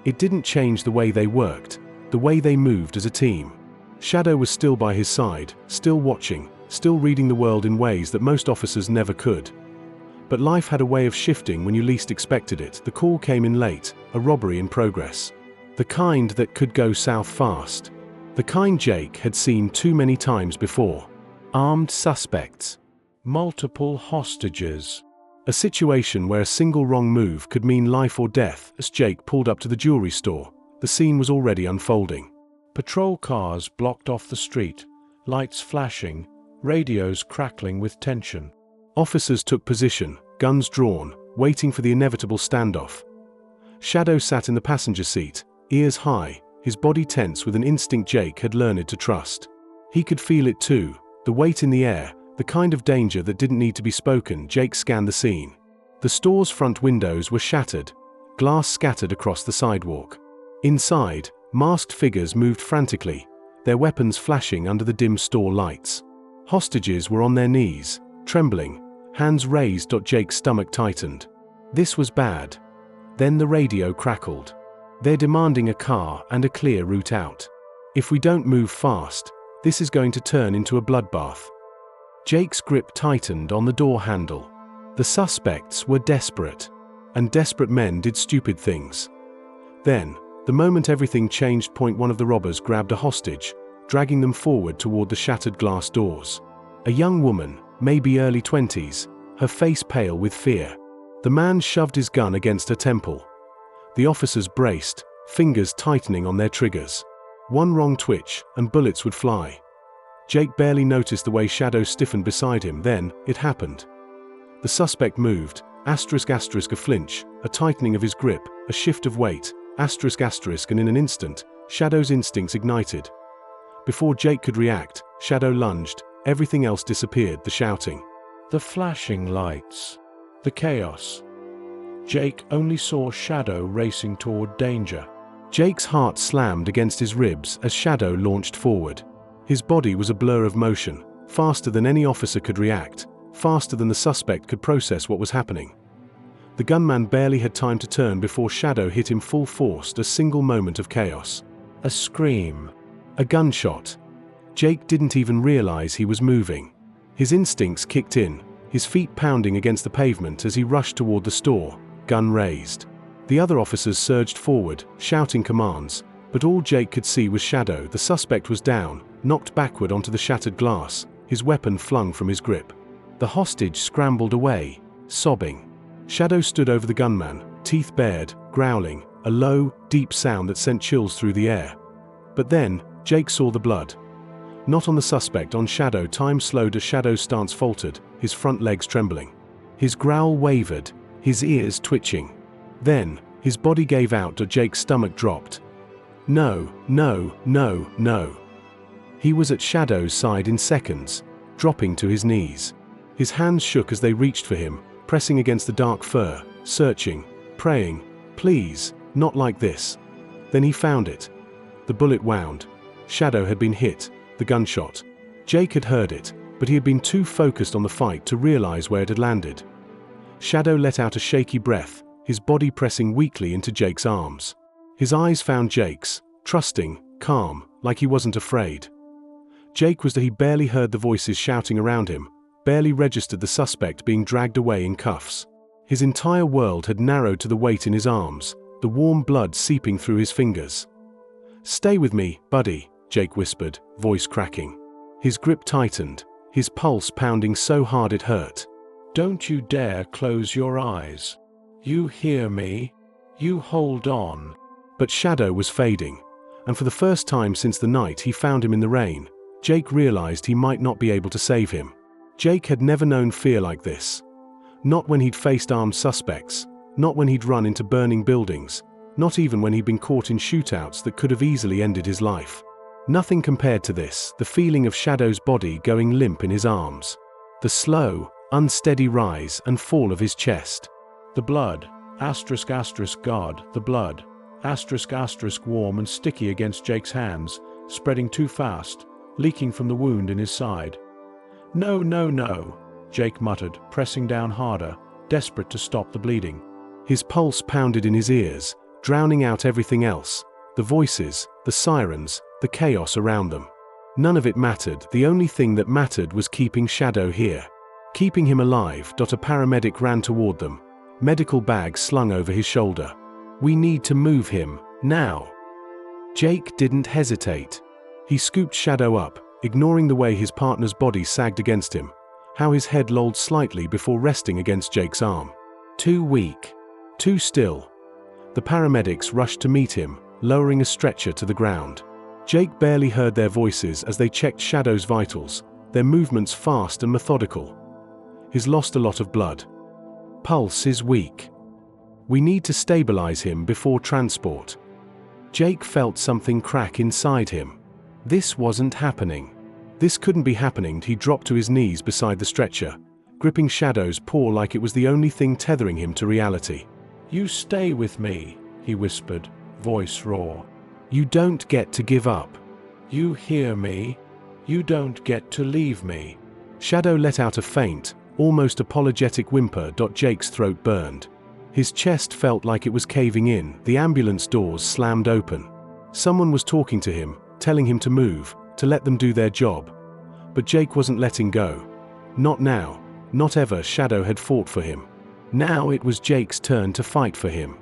It didn't change the way they worked, the way they moved as a team. Shadow was still by his side, still watching, still reading the world in ways that most officers never could. But life had a way of shifting when you least expected it. The call came in late, a robbery in progress. The kind that could go south fast. The kind Jake had seen too many times before. Armed suspects. Multiple hostages. A situation where a single wrong move could mean life or death. As Jake pulled up to the jewelry store, the scene was already unfolding. Patrol cars blocked off the street, lights flashing, radios crackling with tension. Officers took position, guns drawn, waiting for the inevitable standoff. Shadow sat in the passenger seat, ears high, his body tense with an instinct Jake had learned to trust. He could feel it too, the weight in the air, the kind of danger that didn't need to be spoken. Jake scanned the scene. The store's front windows were shattered, glass scattered across the sidewalk. Inside, masked figures moved frantically, their weapons flashing under the dim store lights. Hostages were on their knees, trembling, hands raised. Jake's stomach tightened. This was bad. Then the radio crackled. They're demanding a car and a clear route out. If we don't move fast, this is going to turn into a bloodbath. Jake's grip tightened on the door handle. The suspects were desperate, and desperate men did stupid things. Then, the moment everything changed. One of the robbers grabbed a hostage, dragging them forward toward the shattered glass doors. A young woman, maybe early 20s, her face pale with fear. The man shoved his gun against her temple. The officers braced, fingers tightening on their triggers. One wrong twitch, and bullets would fly. Jake barely noticed the way Shadow stiffened beside him. Then, it happened. The suspect moved, a flinch, a tightening of his grip, a shift of weight, and in an instant, Shadow's instincts ignited. Before Jake could react, Shadow lunged, everything else disappeared, the shouting, the flashing lights, the chaos. Jake only saw Shadow racing toward danger. Jake's heart slammed against his ribs as Shadow launched forward. His body was a blur of motion, faster than any officer could react, faster than the suspect could process what was happening. The gunman barely had time to turn before Shadow hit him full force. A single moment of chaos. A scream. A gunshot. Jake didn't even realize he was moving. His instincts kicked in, his feet pounding against the pavement as he rushed toward the store, gun raised. The other officers surged forward, shouting commands, but all Jake could see was Shadow. The suspect was down, knocked backward onto the shattered glass, his weapon flung from his grip. The hostage scrambled away, sobbing. Shadow stood over the gunman, teeth bared, growling, a low, deep sound that sent chills through the air. But then, Jake saw the blood. Not on the suspect, on Shadow. Time slowed as Shadow's stance faltered, his front legs trembling. His growl wavered, his ears twitching. Then, his body gave out. Jake's stomach dropped. No, no, no, no. He was at Shadow's side in seconds, dropping to his knees. His hands shook as they reached for him, pressing against the dark fur, searching, praying, please, not like this. Then he found it. The bullet wound. Shadow had been hit, the gunshot. Jake had heard it, but he had been too focused on the fight to realize where it had landed. Shadow let out a shaky breath, his body pressing weakly into Jake's arms. His eyes found Jake's, trusting, calm, like he wasn't afraid. Jake was that he barely heard the voices shouting around him, barely registered the suspect being dragged away in cuffs. His entire world had narrowed to the weight in his arms, the warm blood seeping through his fingers. Stay with me, buddy, Jake whispered, voice cracking. His grip tightened, his pulse pounding so hard it hurt. Don't you dare close your eyes. You hear me? You hold on. But Shadow was fading, and for the first time since the night he found him in the rain, Jake realized he might not be able to save him. Jake had never known fear like this. Not when he'd faced armed suspects, not when he'd run into burning buildings, not even when he'd been caught in shootouts that could have easily ended his life. Nothing compared to this, the feeling of Shadow's body going limp in his arms. The slow, unsteady rise and fall of his chest. The blood, God, the blood, warm and sticky against Jake's hands, spreading too fast, leaking from the wound in his side. No, no, no, Jake muttered, pressing down harder, desperate to stop the bleeding. His pulse pounded in his ears, drowning out everything else, the voices, the sirens, the chaos around them. None of it mattered. The only thing that mattered was keeping Shadow here. Keeping him alive. A paramedic ran toward them, medical bag slung over his shoulder. We need to move him, now. Jake didn't hesitate. He scooped Shadow up, ignoring the way his partner's body sagged against him, how his head lolled slightly before resting against Jake's arm. Too weak. Too still. The paramedics rushed to meet him, lowering a stretcher to the ground. Jake barely heard their voices as they checked Shadow's vitals, their movements fast and methodical. He's lost a lot of blood. Pulse is weak. We need to stabilize him before transport. Jake felt something crack inside him. This wasn't happening. This couldn't be happening. He dropped to his knees beside the stretcher, gripping Shadow's paw like it was the only thing tethering him to reality. "You stay with me," he whispered, voice raw. "You don't get to give up. "You hear me? You don't get to leave me." Shadow let out a faint, almost apologetic whimper. Jake's throat burned. His chest felt like it was caving in. The ambulance doors slammed open. Someone was talking to him, telling him to move, to let them do their job. But Jake wasn't letting go. Not now. Not ever. Shadow had fought for him. Now it was Jake's turn to fight for him.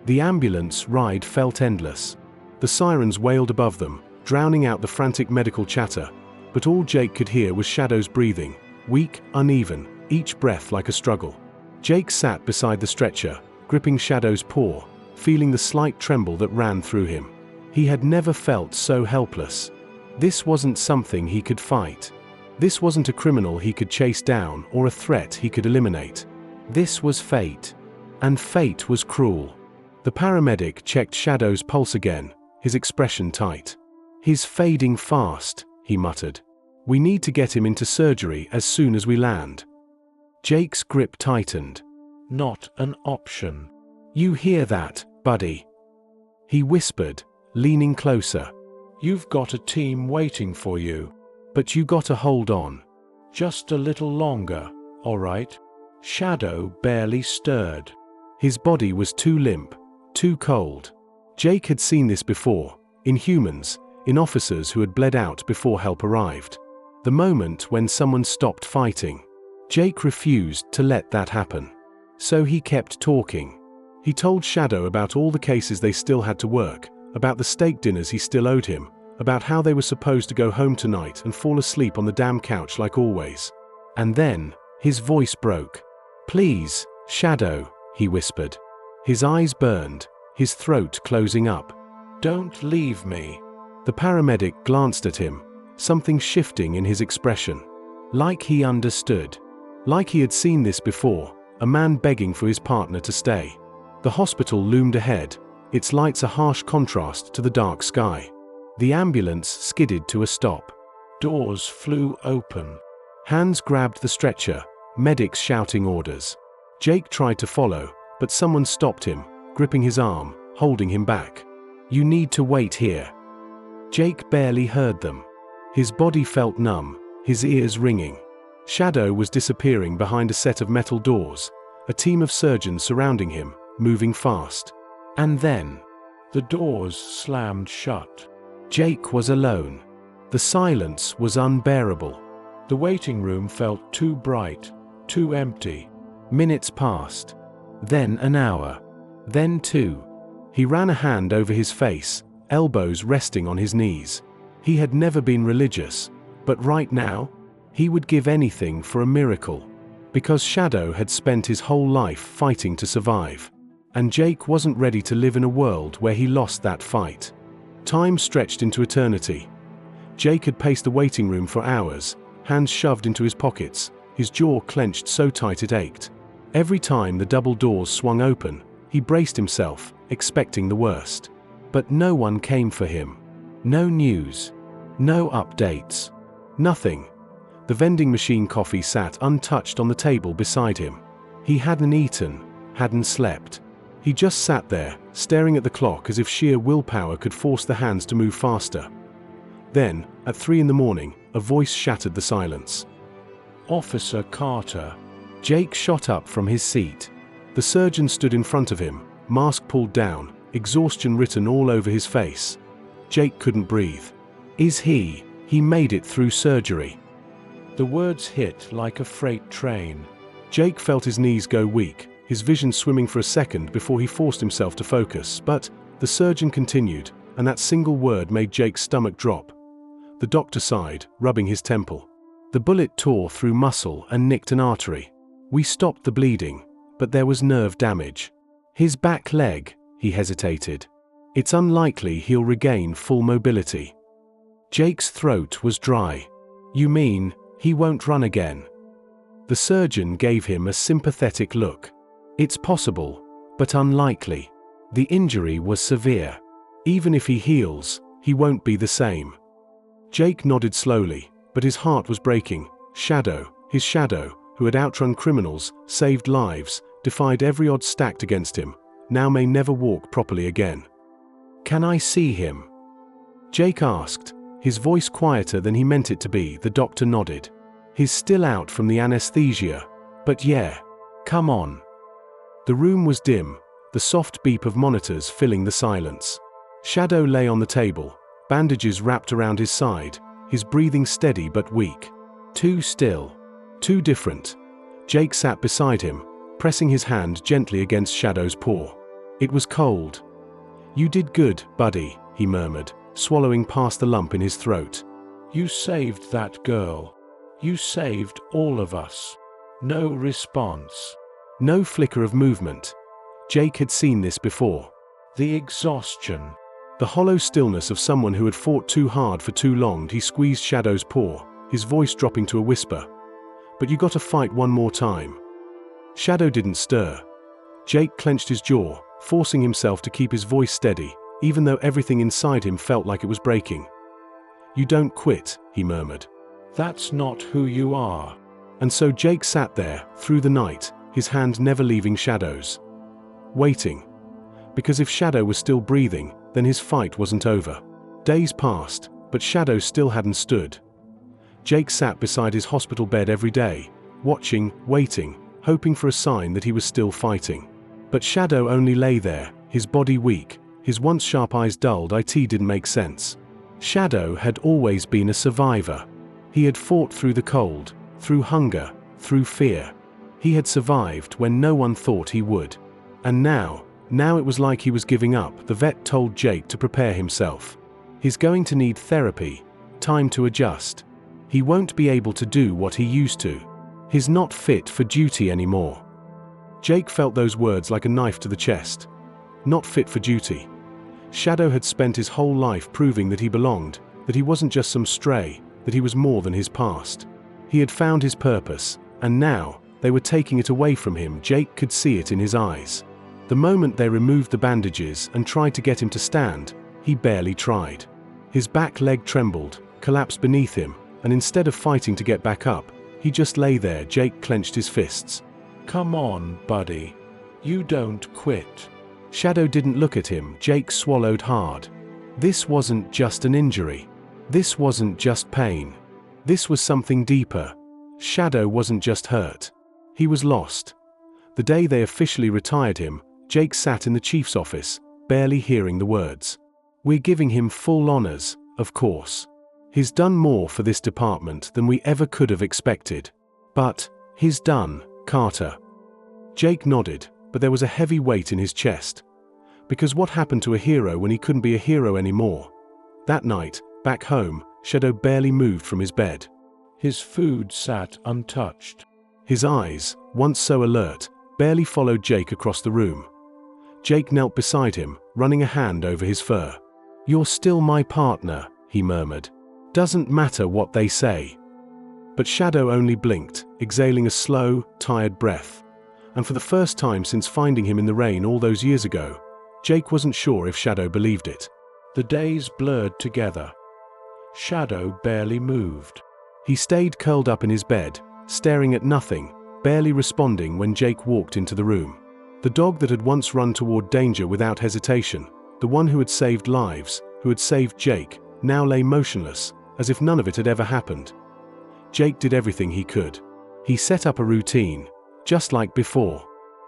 The ambulance ride felt endless. The sirens wailed above them, drowning out the frantic medical chatter. But all Jake could hear was Shadow's breathing, weak, uneven, each breath like a struggle. Jake sat beside the stretcher, gripping Shadow's paw, feeling the slight tremble that ran through him. He had never felt so helpless. This wasn't something he could fight. This wasn't a criminal he could chase down or a threat he could eliminate. This was fate. And fate was cruel. The paramedic checked Shadow's pulse again, his expression tight. "He's fading fast," he muttered. "We need to get him into surgery as soon as we land." Jake's grip tightened. "Not an option." "You hear that, buddy?" he whispered, leaning closer. "You've got a team waiting for you." "But you gotta hold on." "Just a little longer, all right?" Shadow barely stirred. His body was too limp, too cold. Jake had seen this before, in humans, in officers who had bled out before help arrived. The moment when someone stopped fighting. Jake refused to let that happen. So he kept talking. He told Shadow about all the cases they still had to work, about the steak dinners he still owed him, about how they were supposed to go home tonight and fall asleep on the damn couch like always. And then, his voice broke. "Please, Shadow," he whispered. His eyes burned, his throat closing up. "Don't leave me." The paramedic glanced at him, something shifting in his expression. Like he understood. Like he had seen this before, a man begging for his partner to stay. The hospital loomed ahead, its lights a harsh contrast to the dark sky. The ambulance skidded to a stop. Doors flew open. Hands grabbed the stretcher, medics shouting orders. Jake tried to follow, but someone stopped him, gripping his arm, holding him back. "You need to wait here." Jake barely heard them. His body felt numb, his ears ringing. Shadow was disappearing behind a set of metal doors, a team of surgeons surrounding him, moving fast. And then, the doors slammed shut. Jake was alone. The silence was unbearable. The waiting room felt too bright, too empty. Minutes passed. Then an hour. Then 2. He ran a hand over his face, elbows resting on his knees. He had never been religious, but right now, he would give anything for a miracle. Because Shadow had spent his whole life fighting to survive. And Jake wasn't ready to live in a world where he lost that fight. Time stretched into eternity. Jake had paced the waiting room for hours, hands shoved into his pockets, his jaw clenched so tight it ached. Every time the double doors swung open, he braced himself, expecting the worst. But no one came for him. No news. No updates. Nothing. The vending machine coffee sat untouched on the table beside him. He hadn't eaten, hadn't slept. He just sat there, staring at the clock as if sheer willpower could force the hands to move faster. Then, at 3 a.m, a voice shattered the silence. "Officer Carter." Jake shot up from his seat. The surgeon stood in front of him, mask pulled down, exhaustion written all over his face. Jake couldn't breathe. "Is he made it through surgery?" The words hit like a freight train. Jake felt his knees go weak, his vision swimming for a second before he forced himself to focus, but the surgeon continued, and that single word made Jake's stomach drop. The doctor sighed, rubbing his temple. The bullet tore through muscle and nicked an artery. "We stopped the bleeding, but there was nerve damage." "His back leg," he hesitated. "It's unlikely he'll regain full mobility." Jake's throat was dry. "You mean, He won't run again. The surgeon gave him a sympathetic look. It's possible, but unlikely. The injury was severe. Even if he heals, he won't be the same. Jake nodded slowly, but his heart was breaking. His shadow, who had outrun criminals, saved lives, defied every odds stacked against him, now may never walk properly again. Can I see him? Jake asked, his voice quieter than he meant it to be. The doctor nodded. He's still out from the anesthesia, but yeah, come on. The room was dim, the soft beep of monitors filling the silence. Shadow lay on the table, bandages wrapped around his side, his breathing steady but weak. Too still. Too different. Jake sat beside him, pressing his hand gently against Shadow's paw. It was cold. You did good, buddy, he murmured, swallowing past the lump in his throat. You saved that girl. You saved all of us. No response. No flicker of movement. Jake had seen this before. The exhaustion. The hollow stillness of someone who had fought too hard for too long. He squeezed Shadow's paw, his voice dropping to a whisper. But you gotta fight one more time. Shadow didn't stir. Jake clenched his jaw, forcing himself to keep his voice steady, even though everything inside him felt like it was breaking. You don't quit, he murmured. That's not who you are. And so Jake sat there, through the night, his hand never leaving Shadow's. Waiting. Because if Shadow was still breathing, then his fight wasn't over. Days passed, but Shadow still hadn't stood. Jake sat beside his hospital bed every day, watching, waiting, hoping for a sign that he was still fighting. But Shadow only lay there, his body weak, his once sharp eyes dulled. It didn't make sense. Shadow had always been a survivor. He had fought through the cold, through hunger, through fear. He had survived when no one thought he would. And now it was like he was giving up. The vet told Jake to prepare himself. He's going to need therapy, time to adjust. He won't be able to do what he used to. He's not fit for duty anymore. Jake felt those words like a knife to the chest. Not fit for duty. Shadow had spent his whole life proving that he belonged, that he wasn't just some stray, that he was more than his past. He had found his purpose, and now they were taking it away from him. Jake could see it in his eyes. The moment they removed the bandages and tried to get him to stand, he barely tried. His back leg trembled, collapsed beneath him, and instead of fighting to get back up, he just lay there. Jake clenched his fists. Come on, buddy. You don't quit. Shadow didn't look at him. Jake swallowed hard. This wasn't just an injury. This wasn't just pain. This was something deeper. Shadow wasn't just hurt. He was lost. The day they officially retired him, Jake sat in the chief's office, barely hearing the words. We're giving him full honors, of course. He's done more for this department than we ever could have expected. But he's done, Carter. Jake nodded, but there was a heavy weight in his chest. Because what happened to a hero when he couldn't be a hero anymore? That night, back home, Shadow barely moved from his bed. His food sat untouched. His eyes, once so alert, barely followed Jake across the room. Jake knelt beside him, running a hand over his fur. You're still my partner, he murmured. Doesn't matter what they say. But Shadow only blinked, exhaling a slow, tired breath. And for the first time since finding him in the rain all those years ago, Jake wasn't sure if Shadow believed it. The days blurred together. Shadow barely moved. He stayed curled up in his bed, staring at nothing, barely responding when Jake walked into the room. The dog that had once run toward danger without hesitation, the one who had saved lives, who had saved Jake, now lay motionless, as if none of it had ever happened. Jake did everything he could. He set up a routine, just like before.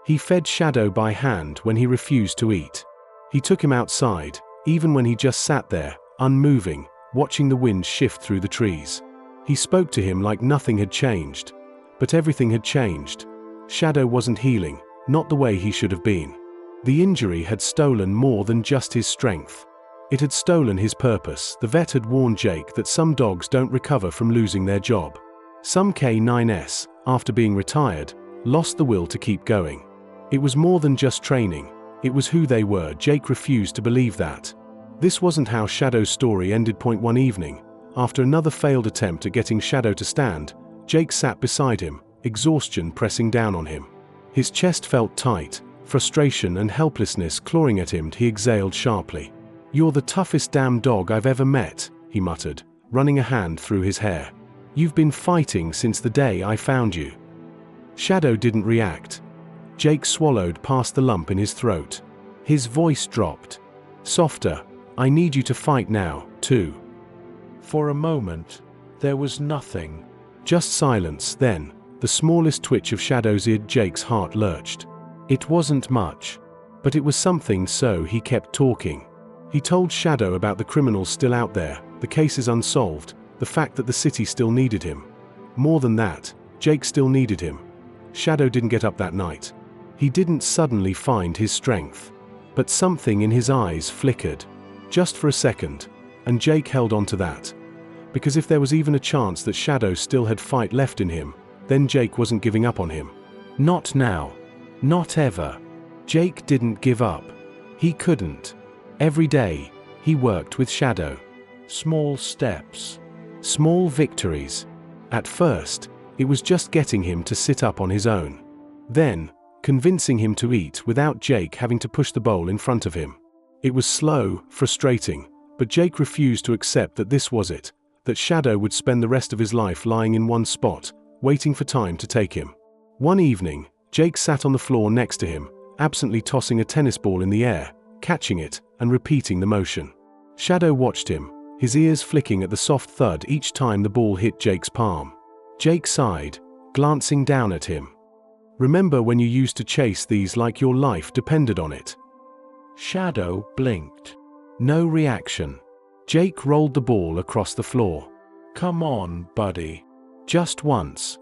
He fed Shadow by hand when he refused to eat. He took him outside, even when he just sat there, unmoving, watching the wind shift through the trees. He spoke to him like nothing had changed. But everything had changed. Shadow wasn't healing, not the way he should have been. The injury had stolen more than just his strength. It had stolen his purpose. The vet had warned Jake that some dogs don't recover from losing their job. Some K9s, after being retired, lost the will to keep going. It was more than just training. It was who they were. Jake refused to believe that. This wasn't how Shadow's story ended. One evening, after another failed attempt at getting Shadow to stand, Jake sat beside him, exhaustion pressing down on him. His chest felt tight, frustration and helplessness clawing at him. He exhaled sharply. "You're the toughest damn dog I've ever met," he muttered, running a hand through his hair. "You've been fighting since the day I found you." Shadow didn't react. Jake swallowed past the lump in his throat. His voice dropped. Softer. "I need you to fight now, too." For a moment, there was nothing. Just silence. Then, the smallest twitch of Shadow's ear. Jake's heart lurched. It wasn't much, but it was something, so he kept talking. He told Shadow about the criminals still out there, the cases unsolved, the fact that the city still needed him. More than that, Jake still needed him. Shadow didn't get up that night. He didn't suddenly find his strength. But something in his eyes flickered. Just for a second, and Jake held on to that. Because if there was even a chance that Shadow still had fight left in him, then Jake wasn't giving up on him. Not now. Not ever. Jake didn't give up. He couldn't. Every day, he worked with Shadow. Small steps. Small victories. At first, it was just getting him to sit up on his own. Then, convincing him to eat without Jake having to push the bowl in front of him. It was slow, frustrating, but Jake refused to accept that this was it, that Shadow would spend the rest of his life lying in one spot, waiting for time to take him. One evening, Jake sat on the floor next to him, absently tossing a tennis ball in the air, catching it, and repeating the motion. Shadow watched him, his ears flicking at the soft thud each time the ball hit Jake's palm. Jake sighed, glancing down at him. "Remember when you used to chase these like your life depended on it?" Shadow blinked. No reaction. Jake rolled the ball across the floor. "Come on, buddy." "Just once."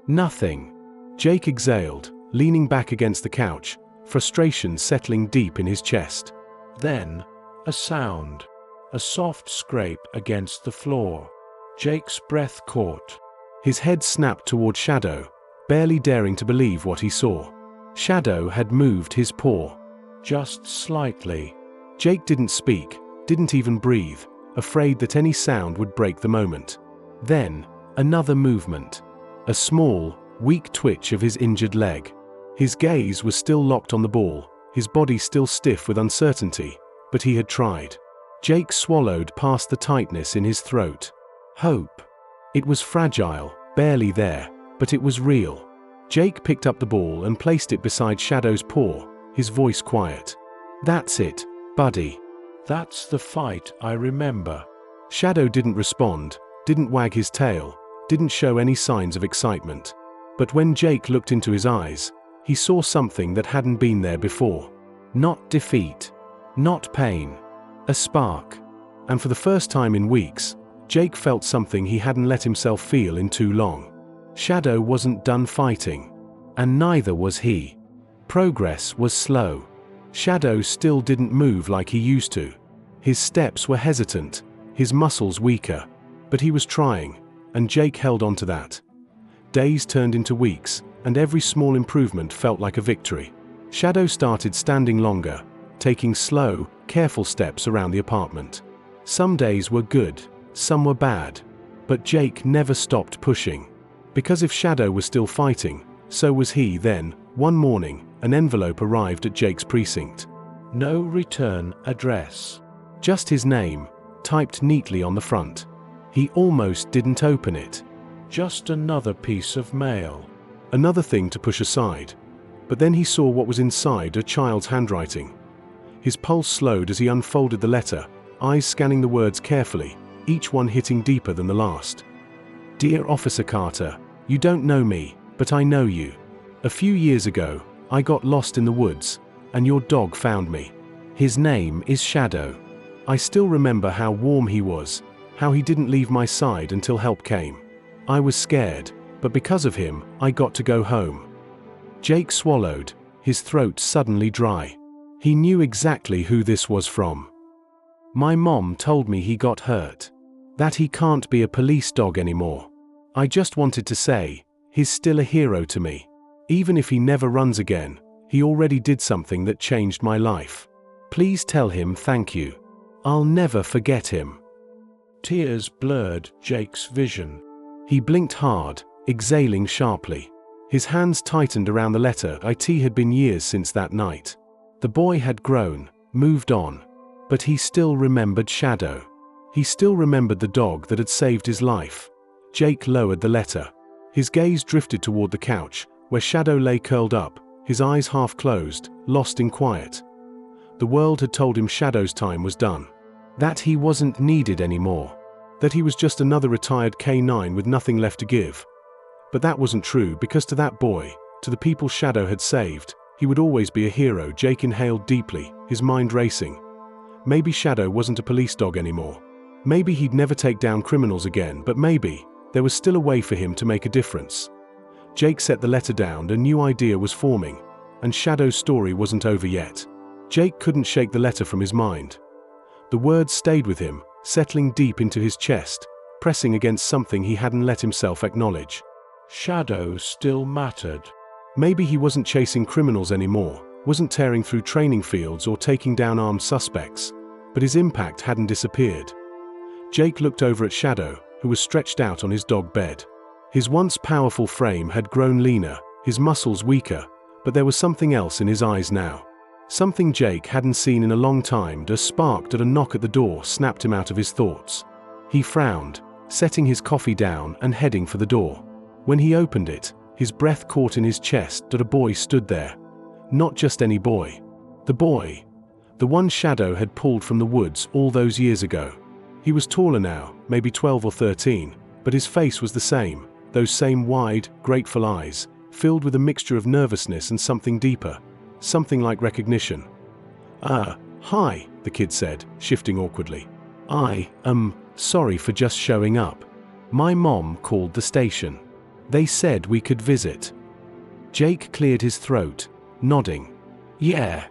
"Nothing." Jake exhaled, leaning back against the couch, frustration settling deep in his chest. Then, a sound. A soft scrape against the floor. Jake's breath caught. His head snapped toward Shadow, barely daring to believe what he saw. Shadow had moved his paw. Just slightly. Jake didn't speak, didn't even breathe, afraid that any sound would break the moment. Then, another movement. A small, weak twitch of his injured leg. His gaze was still locked on the ball, his body still stiff with uncertainty, but he had tried. Jake swallowed past the tightness in his throat. Hope. It was fragile, barely there, but it was real. Jake picked up the ball and placed it beside Shadow's paw, his voice quiet. "That's it, buddy. That's the fight I remember." Shadow didn't respond, didn't wag his tail, didn't show any signs of excitement. But when Jake looked into his eyes, he saw something that hadn't been there before. Not defeat. Not pain. A spark. And for the first time in weeks, Jake felt something he hadn't let himself feel in too long. Shadow wasn't done fighting. And neither was he. Progress was slow. Shadow still didn't move like he used to. His steps were hesitant, his muscles weaker. But he was trying, and Jake held on to that. Days turned into weeks, and every small improvement felt like a victory. Shadow started standing longer, taking slow, careful steps around the apartment. Some days were good, some were bad. But Jake never stopped pushing. Because if Shadow was still fighting, so was he. Then, one morning, an envelope arrived at Jake's precinct. No return address. Just his name, typed neatly on the front. He almost didn't open it. Just another piece of mail. Another thing to push aside. But then he saw what was inside, a child's handwriting. His pulse slowed as he unfolded the letter, eyes scanning the words carefully, each one hitting deeper than the last. "Dear Officer Carter, you don't know me, but I know you. A few years ago, I got lost in the woods, and your dog found me. His name is Shadow. I still remember how warm he was, how he didn't leave my side until help came. I was scared, but because of him, I got to go home." Jake swallowed, his throat suddenly dry. He knew exactly who this was from. "My mom told me he got hurt. That he can't be a police dog anymore. I just wanted to say, he's still a hero to me. Even if he never runs again, he already did something that changed my life. Please tell him thank you. I'll never forget him." Tears blurred Jake's vision. He blinked hard, exhaling sharply. His hands tightened around the letter. It had been years since that night. The boy had grown, moved on. But he still remembered Shadow. He still remembered the dog that had saved his life. Jake lowered the letter. His gaze drifted toward the couch, where Shadow lay curled up, his eyes half closed, lost in quiet. The world had told him Shadow's time was done. That he wasn't needed anymore. That he was just another retired K9 with nothing left to give. But that wasn't true, because to that boy, to the people Shadow had saved, he would always be a hero. Jake inhaled deeply, his mind racing. Maybe Shadow wasn't a police dog anymore. Maybe he'd never take down criminals again, but maybe there was still a way for him to make a difference. Jake set the letter down. A new idea was forming, and Shadow's story wasn't over yet. Jake couldn't shake the letter from his mind. The words stayed with him, settling deep into his chest, pressing against something he hadn't let himself acknowledge. Shadow still mattered. Maybe he wasn't chasing criminals anymore, wasn't tearing through training fields or taking down armed suspects, but his impact hadn't disappeared. Jake looked over at Shadow, who was stretched out on his dog bed. His once powerful frame had grown leaner, his muscles weaker, but there was something else in his eyes now. Something Jake hadn't seen in a long time. A spark at a knock at the door snapped him out of his thoughts. He frowned, setting his coffee down and heading for the door. When he opened it, his breath caught in his chest. A boy stood there. Not just any boy. The boy. The one Shadow had pulled from the woods all those years ago. He was taller now, maybe 12 or 13, but his face was the same, those same wide, grateful eyes, filled with a mixture of nervousness and something deeper, something like recognition. Hi, the kid said, shifting awkwardly. I am sorry for just showing up. My mom called the station. They said we could visit. Jake cleared his throat, nodding. Yeah,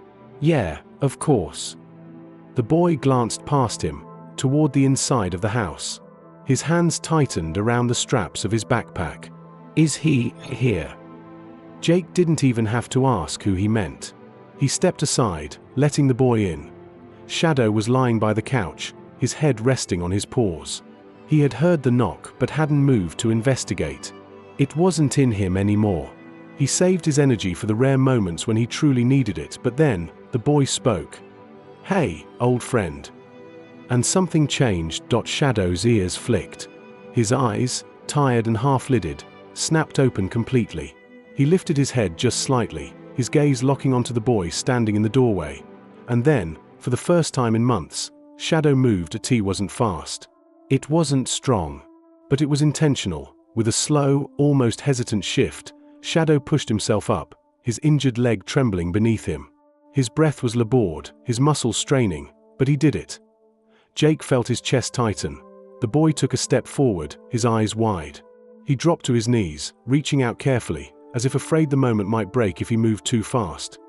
of course. The boy glanced past him, toward the inside of the house. His hands tightened around the straps of his backpack. Is he here? Jake didn't even have to ask who he meant. He stepped aside, letting the boy in. Shadow was lying by the couch, his head resting on his paws. He had heard the knock but hadn't moved to investigate. It wasn't in him anymore. He saved his energy for the rare moments when he truly needed it, but then, the boy spoke. Hey, old friend. And something changed. Shadow's ears flicked. His eyes, tired and half-lidded, snapped open completely. He lifted his head just slightly, his gaze locking onto the boy standing in the doorway. And then, for the first time in months, Shadow moved. It wasn't fast. It wasn't strong. But it was intentional. With a slow, almost hesitant shift, Shadow pushed himself up, his injured leg trembling beneath him. His breath was labored, his muscles straining, but he did it. Jake felt his chest tighten. The boy took a step forward, his eyes wide. He dropped to his knees, reaching out carefully, as if afraid the moment might break if he moved too fast.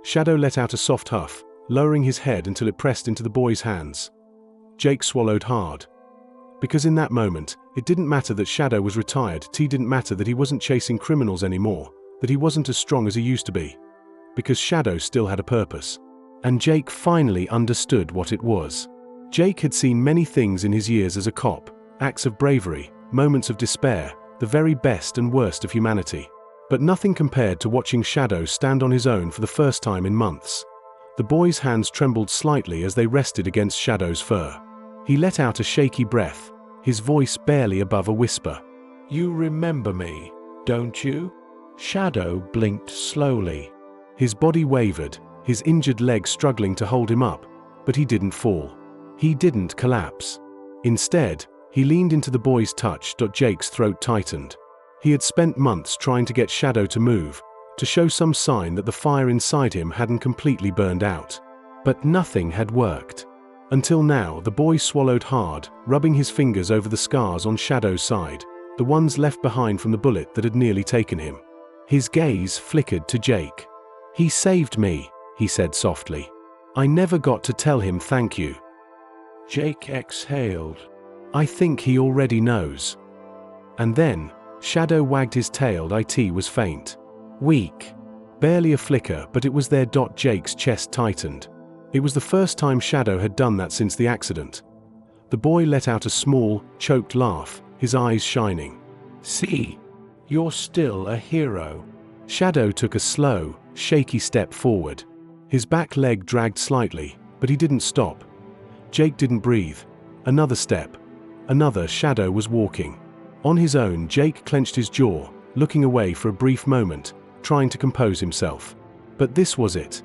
Shadow let out a soft huff, lowering his head until it pressed into the boy's hands. Jake swallowed hard. Because in that moment, it didn't matter that Shadow was retired. It didn't matter that he wasn't chasing criminals anymore, that he wasn't as strong as he used to be. Because Shadow still had a purpose. And Jake finally understood what it was. Jake had seen many things in his years as a cop, acts of bravery, moments of despair, the very best and worst of humanity. But nothing compared to watching Shadow stand on his own for the first time in months. The boy's hands trembled slightly as they rested against Shadow's fur. He let out a shaky breath, his voice barely above a whisper. You remember me, don't you? Shadow blinked slowly. His body wavered, his injured leg struggling to hold him up, but he didn't fall. He didn't collapse. Instead, he leaned into the boy's touch. Jake's throat tightened. He had spent months trying to get Shadow to move, to show some sign that the fire inside him hadn't completely burned out. But nothing had worked. Until now, the boy swallowed hard, rubbing his fingers over the scars on Shadow's side, the ones left behind from the bullet that had nearly taken him. His gaze flickered to Jake. He saved me, he said softly. I never got to tell him thank you. Jake exhaled. I think he already knows. And then, Shadow wagged his tail. It was faint. Weak. Barely a flicker, but it was there. Jake's chest tightened. It was the first time Shadow had done that since the accident. The boy let out a small, choked laugh, his eyes shining. See? You're still a hero. Shadow took a slow, shaky step forward. His back leg dragged slightly, but he didn't stop. Jake didn't breathe. Another step. Another. Shadow was walking. On his own, Jake clenched his jaw, looking away for a brief moment, trying to compose himself. But this was it.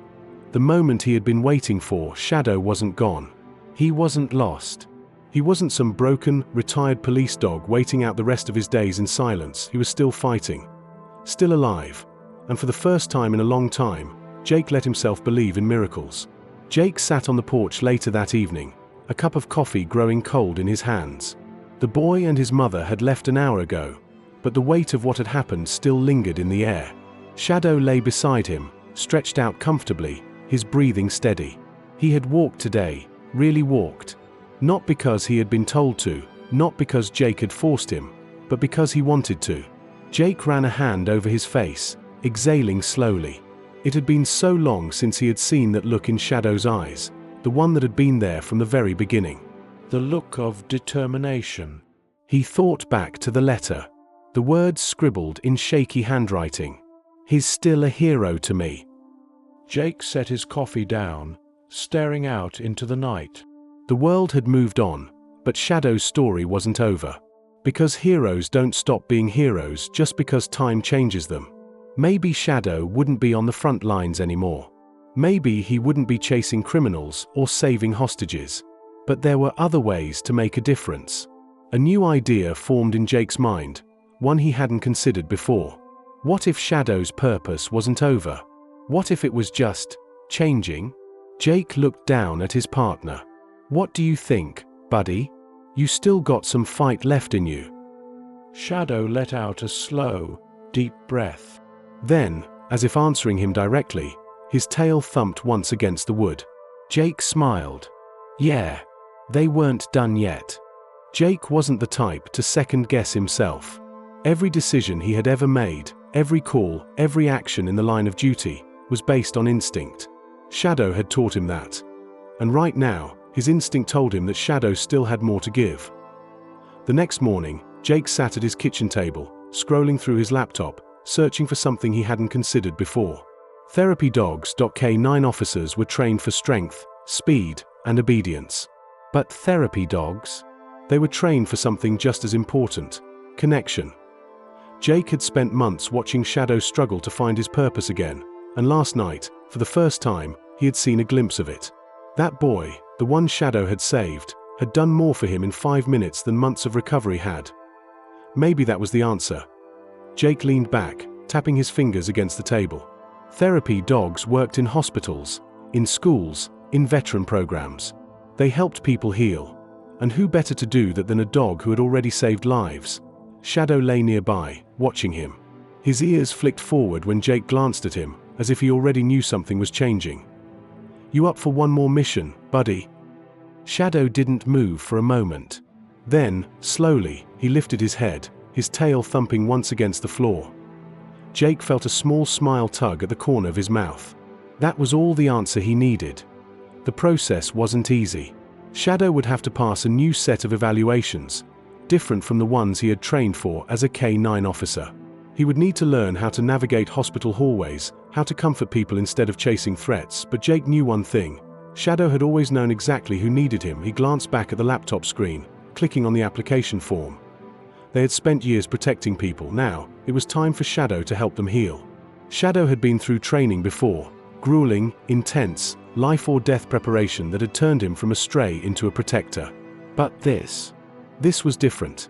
The moment he had been waiting for. Shadow wasn't gone. He wasn't lost. He wasn't some broken, retired police dog waiting out the rest of his days in silence. He was still fighting. Still alive. And for the first time in a long time, Jake let himself believe in miracles. Jake sat on the porch later that evening, a cup of coffee growing cold in his hands. The boy and his mother had left an hour ago, but the weight of what had happened still lingered in the air. Shadow lay beside him, stretched out comfortably, his breathing steady. He had walked today, really walked. Not because he had been told to, not because Jake had forced him, but because he wanted to. Jake ran a hand over his face, exhaling slowly. It had been so long since he had seen that look in Shadow's eyes, the one that had been there from the very beginning. The look of determination. He thought back to the letter. The words scribbled in shaky handwriting. He's still a hero to me. Jake set his coffee down, staring out into the night. The world had moved on, but Shadow's story wasn't over. Because heroes don't stop being heroes just because time changes them. Maybe Shadow wouldn't be on the front lines anymore. Maybe he wouldn't be chasing criminals or saving hostages. But there were other ways to make a difference. A new idea formed in Jake's mind, one he hadn't considered before. What if Shadow's purpose wasn't over? What if it was just changing? Jake looked down at his partner. What do you think, buddy? You still got some fight left in you. Shadow let out a slow, deep breath. Then, as if answering him directly, his tail thumped once against the wood. Jake smiled. Yeah, they weren't done yet. Jake wasn't the type to second-guess himself. Every decision he had ever made, every call, every action in the line of duty, was based on instinct. Shadow had taught him that. And right now, his instinct told him that Shadow still had more to give. The next morning, Jake sat at his kitchen table, scrolling through his laptop, searching for something he hadn't considered before. Therapy dogs. K9 officers were trained for strength, speed, and obedience. But therapy dogs? They were trained for something just as important: connection. Jake had spent months watching Shadow struggle to find his purpose again, and last night, for the first time, he had seen a glimpse of it. That boy, the one Shadow had saved, had done more for him in 5 minutes than months of recovery had. Maybe that was the answer. Jake leaned back, tapping his fingers against the table. Therapy dogs worked in hospitals, in schools, in veteran programs. They helped people heal. And who better to do that than a dog who had already saved lives? Shadow lay nearby, watching him. His ears flicked forward when Jake glanced at him, as if he already knew something was changing. You up for one more mission, buddy? Shadow didn't move for a moment. Then, slowly, he lifted his head, his tail thumping once against the floor. Jake felt a small smile tug at the corner of his mouth. That was all the answer he needed. The process wasn't easy. Shadow would have to pass a new set of evaluations, different from the ones he had trained for as a K9 officer. He would need to learn how to navigate hospital hallways, how to comfort people instead of chasing threats, but Jake knew one thing. Shadow had always known exactly who needed him. He glanced back at the laptop screen, clicking on the application form. They had spent years protecting people. Now, it was time for Shadow to help them heal. Shadow had been through training before, grueling, intense, life-or-death preparation that had turned him from a stray into a protector. But this was different.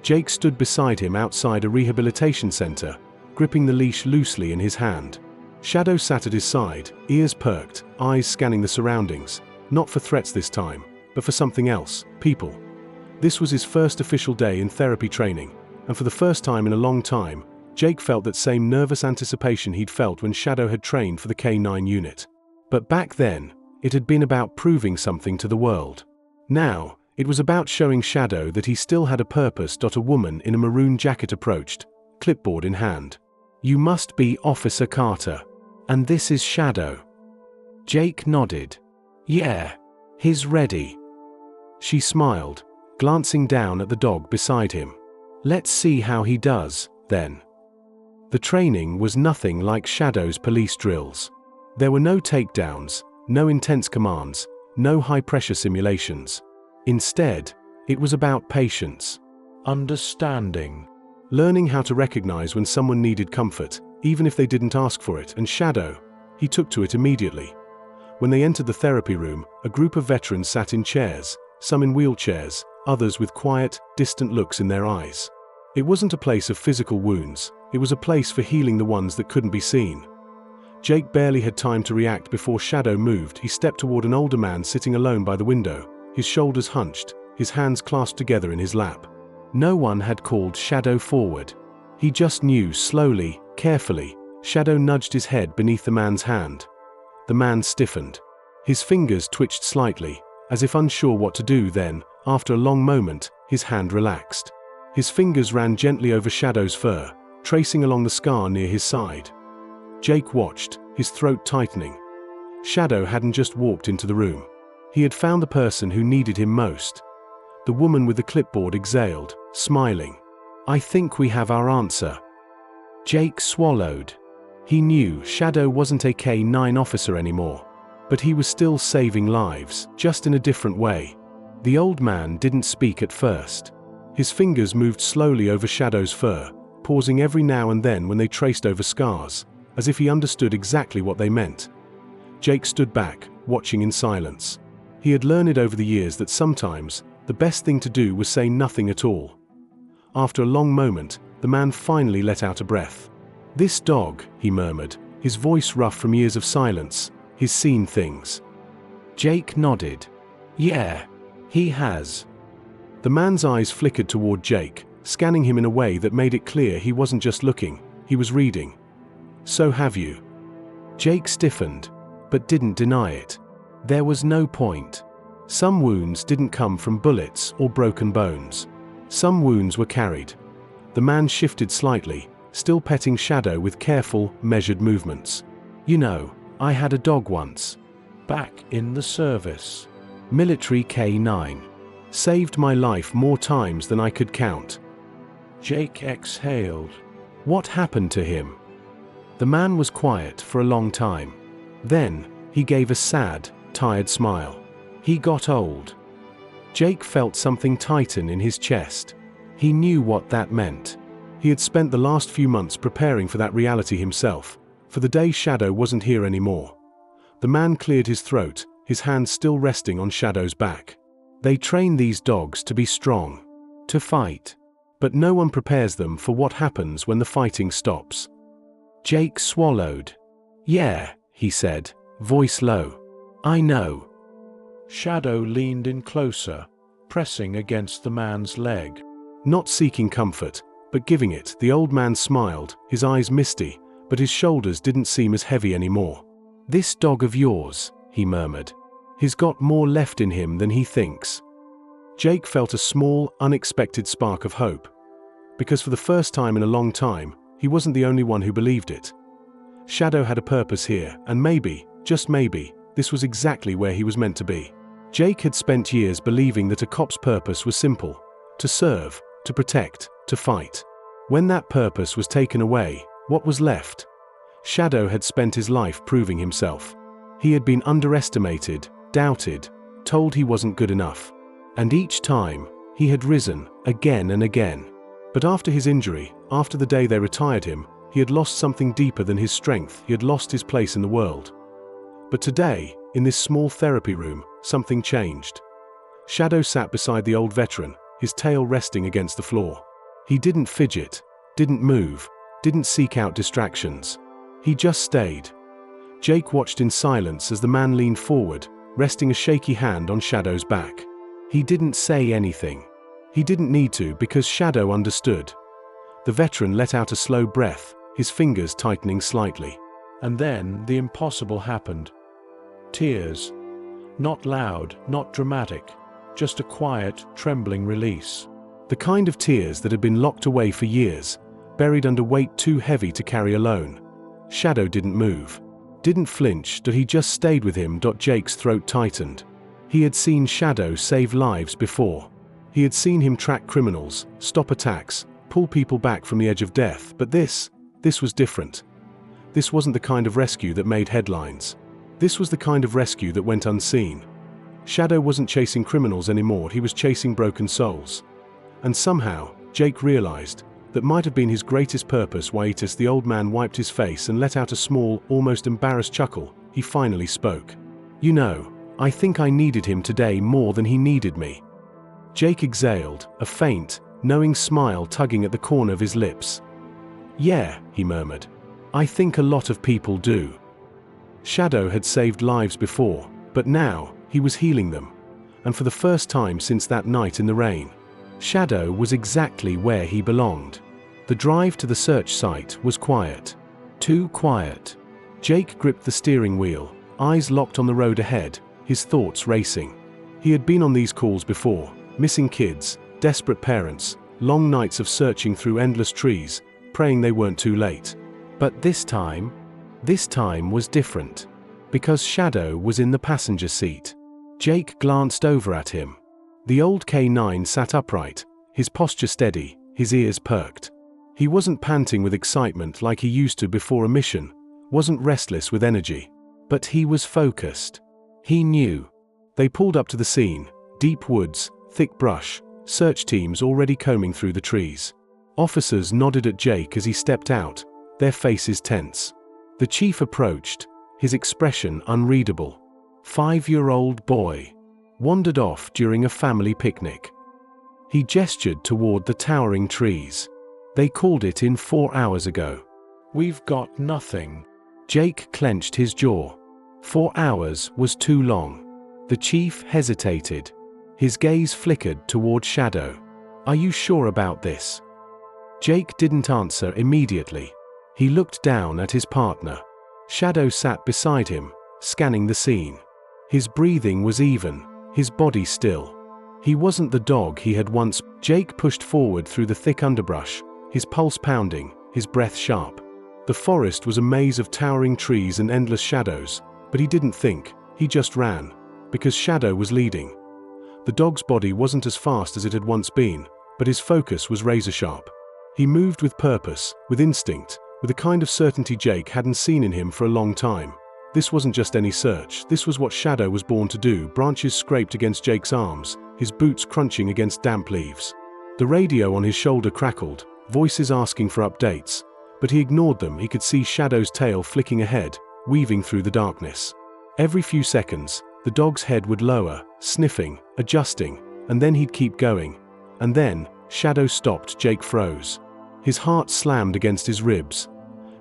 Jake stood beside him outside a rehabilitation center, gripping the leash loosely in his hand. Shadow sat at his side, ears perked, eyes scanning the surroundings, not for threats this time, but for something else: people. This was his first official day in therapy training, and for the first time in a long time, Jake felt that same nervous anticipation he'd felt when Shadow had trained for the K9 unit. But back then, it had been about proving something to the world. Now, it was about showing Shadow that he still had a purpose. A woman in a maroon jacket approached, clipboard in hand. You must be Officer Carter. And this is Shadow. Jake nodded. Yeah, he's ready. She smiled, glancing down at the dog beside him. Let's see how he does, then. The training was nothing like Shadow's police drills. There were no takedowns, no intense commands, no high-pressure simulations. Instead, it was about patience, understanding, learning how to recognize when someone needed comfort, even if they didn't ask for it, and Shadow, he took to it immediately. When they entered the therapy room, a group of veterans sat in chairs, some in wheelchairs, others with quiet, distant looks in their eyes. It wasn't a place of physical wounds, it was a place for healing the ones that couldn't be seen. Jake barely had time to react before Shadow moved. He stepped toward an older man sitting alone by the window, his shoulders hunched, his hands clasped together in his lap. No one had called Shadow forward. He just knew, slowly, carefully. Shadow nudged his head beneath the man's hand. The man stiffened. His fingers twitched slightly, as if unsure what to do. Then, after a long moment, his hand relaxed. His fingers ran gently over Shadow's fur, tracing along the scar near his side. Jake watched, his throat tightening. Shadow hadn't just walked into the room. He had found the person who needed him most. The woman with the clipboard exhaled, smiling. "I think we have our answer." Jake swallowed. He knew Shadow wasn't a K-9 officer anymore. But he was still saving lives, just in a different way. The old man didn't speak at first. His fingers moved slowly over Shadow's fur, pausing every now and then when they traced over scars, as if he understood exactly what they meant. Jake stood back, watching in silence. He had learned over the years that sometimes, the best thing to do was say nothing at all. After a long moment, the man finally let out a breath. "This dog," he murmured, his voice rough from years of silence, "he's seen things." Jake nodded. "Yeah, he has." The man's eyes flickered toward Jake, scanning him in a way that made it clear he wasn't just looking, he was reading. "So have you." Jake stiffened, but didn't deny it. There was no point. Some wounds didn't come from bullets or broken bones. Some wounds were carried. The man shifted slightly, still petting Shadow with careful, measured movements. "You know, I had a dog once. Back in the service. Military K-9. Saved my life more times than I could count." Jake exhaled. What happened to him? The man was quiet for a long time. Then, he gave a sad, tired smile. "He got old." Jake felt something tighten in his chest. He knew what that meant. He had spent the last few months preparing for that reality himself, for the day Shadow wasn't here anymore. The man cleared his throat, his hands still resting on Shadow's back. "They train these dogs to be strong, to fight. But no one prepares them for what happens when the fighting stops." Jake swallowed. "Yeah," he said, voice low. "I know." Shadow leaned in closer, pressing against the man's leg. Not seeking comfort, but giving it. The old man smiled, his eyes misty, but his shoulders didn't seem as heavy anymore. "This dog of yours," he murmured. "He's got more left in him than he thinks." Jake felt a small, unexpected spark of hope. Because for the first time in a long time, he wasn't the only one who believed it. Shadow had a purpose here, and maybe, just maybe, this was exactly where he was meant to be. Jake had spent years believing that a cop's purpose was simple: to serve, to protect, to fight. When that purpose was taken away, what was left? Shadow had spent his life proving himself. He had been underestimated, doubted, told he wasn't good enough. And each time, he had risen, again and again. But after his injury, after the day they retired him, he had lost something deeper than his strength. He had lost his place in the world. But today, in this small therapy room, something changed. Shadow sat beside the old veteran, his tail resting against the floor. He didn't fidget, didn't move, didn't seek out distractions. He just stayed. Jake watched in silence as the man leaned forward, resting a shaky hand on Shadow's back. He didn't say anything. He didn't need to, because Shadow understood. The veteran let out a slow breath, his fingers tightening slightly. And then the impossible happened. Tears. Not loud, not dramatic, just a quiet, trembling release. The kind of tears that had been locked away for years, buried under weight too heavy to carry alone. Shadow didn't move, didn't flinch. He just stayed with him. Jake's throat tightened. He had seen Shadow save lives before. He had seen him track criminals, stop attacks, pull people back from the edge of death, but this was different. This wasn't the kind of rescue that made headlines. This was the kind of rescue that went unseen. Shadow wasn't chasing criminals anymore, he was chasing broken souls. And somehow, Jake realized that might have been his greatest purpose. Waitus, the old man wiped his face and let out a small, almost embarrassed chuckle. He finally spoke. "You know, I think I needed him today more than he needed me." Jake exhaled, a faint, knowing smile tugging at the corner of his lips. "Yeah," he murmured. "I think a lot of people do." Shadow had saved lives before, but now, he was healing them. And for the first time since that night in the rain, Shadow was exactly where he belonged. The drive to the search site was quiet. Too quiet. Jake gripped the steering wheel, eyes locked on the road ahead, his thoughts racing. He had been on these calls before, missing kids, desperate parents, long nights of searching through endless trees, praying they weren't too late. But this time was different. Because Shadow was in the passenger seat. Jake glanced over at him. The old K9 sat upright, his posture steady, his ears perked. He wasn't panting with excitement like he used to before a mission, wasn't restless with energy. But he was focused. He knew. They pulled up to the scene, deep woods, thick brush, search teams already combing through the trees. Officers nodded at Jake as he stepped out, their faces tense. The chief approached, his expression unreadable. 5-year-old boy. Wandered off during a family picnic. He gestured toward the towering trees. They called it in 4 hours ago. "We've got nothing." Jake clenched his jaw. 4 hours was too long. The chief hesitated. His gaze flickered toward Shadow. "Are you sure about this?" Jake didn't answer immediately. He looked down at his partner. Shadow sat beside him, scanning the scene. His breathing was even, his body still. He wasn't the dog he had once. Jake pushed forward through the thick underbrush, his pulse pounding, his breath sharp. The forest was a maze of towering trees and endless shadows, but he didn't think, he just ran. Because Shadow was leading. The dog's body wasn't as fast as it had once been, but his focus was razor-sharp. He moved with purpose, with instinct, with a kind of certainty Jake hadn't seen in him for a long time. This wasn't just any search, this was what Shadow was born to do. Branches scraped against Jake's arms, his boots crunching against damp leaves. The radio on his shoulder crackled, voices asking for updates, but he ignored them. He could see Shadow's tail flicking ahead, weaving through the darkness. Every few seconds, the dog's head would lower, sniffing, adjusting, and then he'd keep going. And then, Shadow stopped. Jake froze. His heart slammed against his ribs.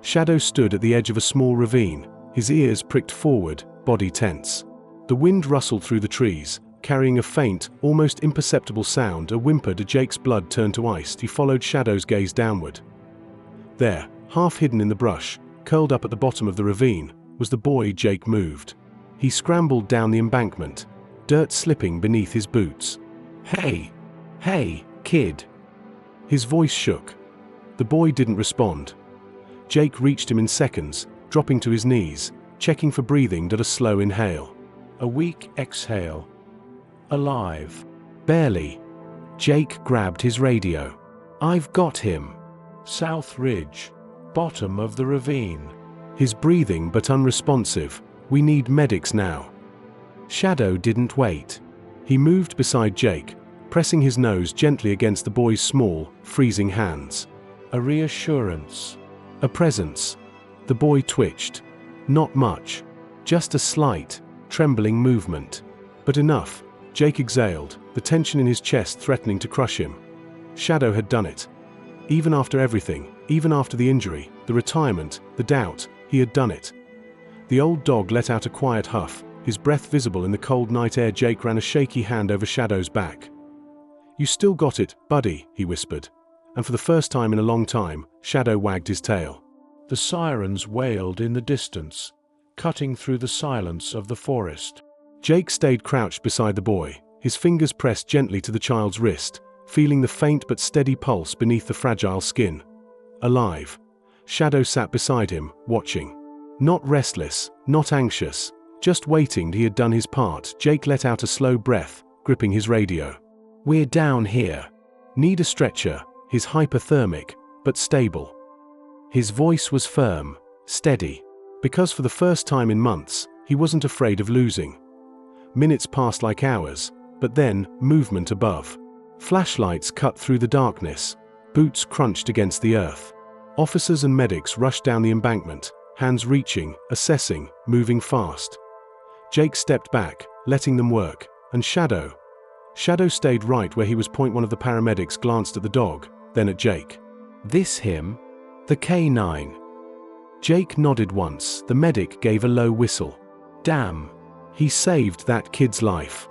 Shadow stood at the edge of a small ravine, his ears pricked forward, body tense. The wind rustled through the trees, carrying a faint, almost imperceptible sound. A whimper. Jake's blood turned to ice. He followed Shadow's gaze downward. There, half hidden in the brush, curled up at the bottom of the ravine, was the boy. Jake moved. He scrambled down the embankment, dirt slipping beneath his boots. Hey, kid." His voice shook. The boy didn't respond. Jake reached him in seconds, dropping to his knees, checking for breathing. Did a slow inhale. A weak exhale. Alive. Barely. Jake grabbed his radio. "I've got him." South Ridge. Bottom of the ravine. His breathing but unresponsive. "We need medics now." Shadow didn't wait. He moved beside Jake, pressing his nose gently against the boy's small, freezing hands. A reassurance. A presence. The boy twitched. Not much. Just a slight, trembling movement. But enough. Jake exhaled, the tension in his chest threatening to crush him. Shadow had done it. Even after everything, even after the injury, the retirement, the doubt, he had done it. The old dog let out a quiet huff, his breath visible in the cold night air. Jake ran a shaky hand over Shadow's back. "You still got it, buddy," he whispered. And for the first time in a long time, Shadow wagged his tail. The sirens wailed in the distance, cutting through the silence of the forest. Jake stayed crouched beside the boy, his fingers pressed gently to the child's wrist, feeling the faint but steady pulse beneath the fragile skin. Alive. Shadow sat beside him, watching. Not restless, not anxious, just waiting. He had done his part. Jake let out a slow breath, gripping his radio. "We're down here. Need a stretcher." his hypothermic, but stable. His voice was firm, steady, because for the first time in months, he wasn't afraid of losing. Minutes passed like hours, but then, movement above. Flashlights cut through the darkness. Boots crunched against the earth. Officers and medics rushed down the embankment, hands reaching, assessing, moving fast. Jake stepped back, letting them work, and Shadow stayed right where he was. One of the paramedics glanced at the dog, then at Jake. "This him? The K9?" Jake nodded once. The medic gave a low whistle. "Damn. He saved that kid's life."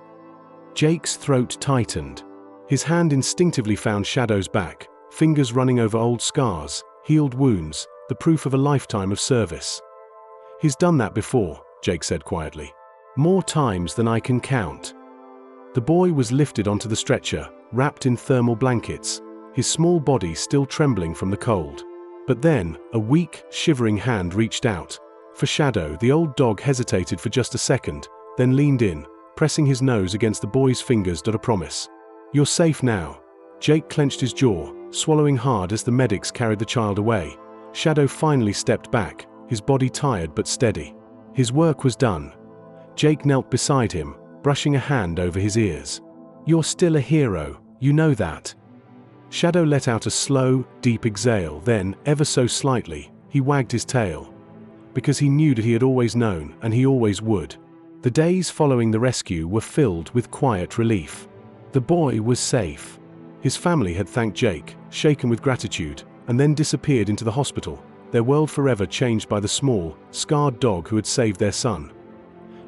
Jake's throat tightened. His hand instinctively found Shadow's back, fingers running over old scars, healed wounds, the proof of a lifetime of service. "He's done that before," Jake said quietly. "More times than I can count." The boy was lifted onto the stretcher, wrapped in thermal blankets, his small body still trembling from the cold. But then, a weak, shivering hand reached out. For Shadow, the old dog hesitated for just a second, then leaned in, pressing his nose against the boy's fingers. "A promise. You're safe now." Jake clenched his jaw, swallowing hard as the medics carried the child away. Shadow finally stepped back, his body tired but steady. His work was done. Jake knelt beside him, brushing a hand over his ears. "You're still a hero, you know that." Shadow let out a slow, deep exhale, then, ever so slightly, he wagged his tail. Because he knew that he had always known, and he always would. The days following the rescue were filled with quiet relief. The boy was safe. His family had thanked Jake, shaken with gratitude, and then disappeared into the hospital, their world forever changed by the small, scarred dog who had saved their son.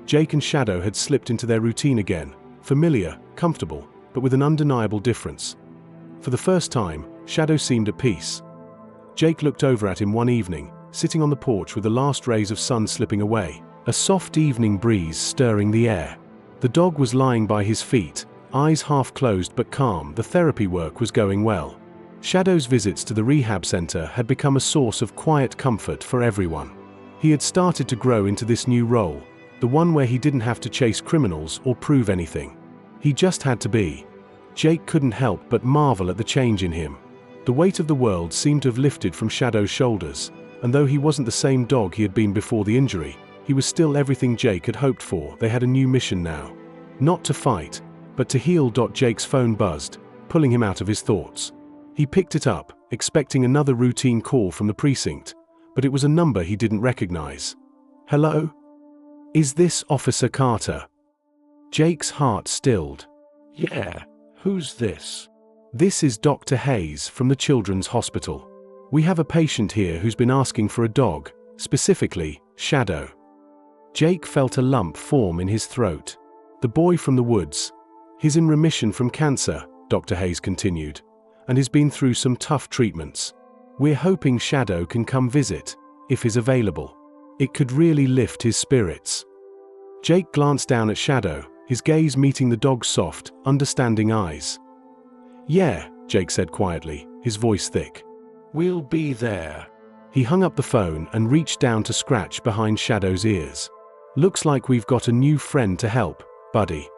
Jake and Shadow had slipped into their routine again, familiar, comfortable, but with an undeniable difference. For the first time, Shadow seemed at peace. Jake looked over at him one evening, sitting on the porch with the last rays of sun slipping away, a soft evening breeze stirring the air. The dog was lying by his feet, eyes half closed but calm. The therapy work was going well. Shadow's visits to the rehab center had become a source of quiet comfort for everyone. He had started to grow into this new role, the one where he didn't have to chase criminals or prove anything. He just had to be. Jake couldn't help but marvel at the change in him. The weight of the world seemed to have lifted from Shadow's shoulders, and though he wasn't the same dog he had been before the injury, he was still everything Jake had hoped for. They had a new mission now. Not to fight, but to heal. Jake's phone buzzed, pulling him out of his thoughts. He picked it up, expecting another routine call from the precinct, but it was a number he didn't recognize. "Hello? Is this Officer Carter?" Jake's heart stilled. Yeah, who's this? "This is Dr. Hayes from the Children's Hospital. We have a patient here who's been asking for a dog, specifically, Shadow." Jake felt a lump form in his throat. "The boy from the woods. He's in remission from cancer," Dr. Hayes continued, "and he's been through some tough treatments. We're hoping Shadow can come visit, if he's available. It could really lift his spirits." Jake glanced down at Shadow, his gaze meeting the dog's soft, understanding eyes. "Yeah," Jake said quietly, his voice thick. "We'll be there." He hung up the phone and reached down to scratch behind Shadow's ears. "Looks like we've got a new friend to help, buddy."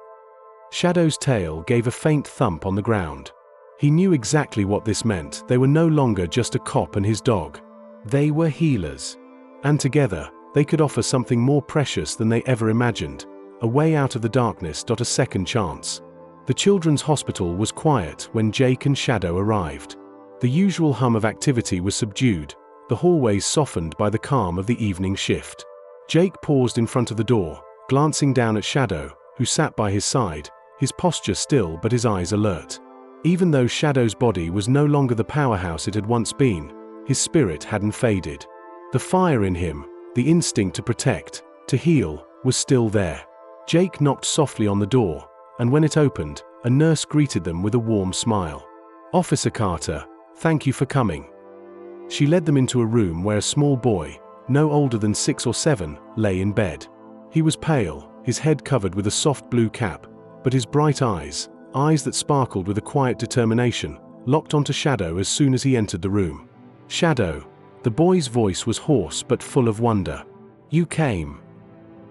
Shadow's tail gave a faint thump on the ground. He knew exactly what this meant. They were no longer just a cop and his dog. They were healers. And together, they could offer something more precious than they ever imagined. A way out of the darkness. A second chance. The children's hospital was quiet when Jake and Shadow arrived. The usual hum of activity was subdued, the hallways softened by the calm of the evening shift. Jake paused in front of the door, glancing down at Shadow, who sat by his side, his posture still but his eyes alert. Even though Shadow's body was no longer the powerhouse it had once been, his spirit hadn't faded. The fire in him, the instinct to protect, to heal, was still there. Jake knocked softly on the door, and when it opened, a nurse greeted them with a warm smile. "Officer Carter, thank you for coming." She led them into a room where a small boy, no older than 6 or 7, lay in bed. He was pale, his head covered with a soft blue cap, but his bright eyes that sparkled with a quiet determination, locked onto Shadow as soon as he entered the room. "Shadow." The boy's voice was hoarse but full of wonder. "You came."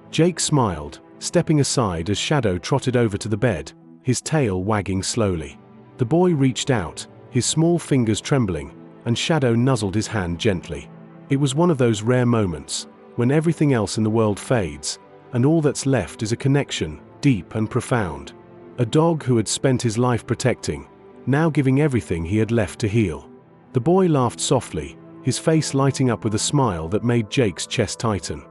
Jake smiled, stepping aside as Shadow trotted over to the bed, his tail wagging slowly. The boy reached out, his small fingers trembling, and Shadow nuzzled his hand gently. It was one of those rare moments, when everything else in the world fades, and all that's left is a connection, deep and profound. A dog who had spent his life protecting, now giving everything he had left to heal. The boy laughed softly, his face lighting up with a smile that made Jake's chest tighten.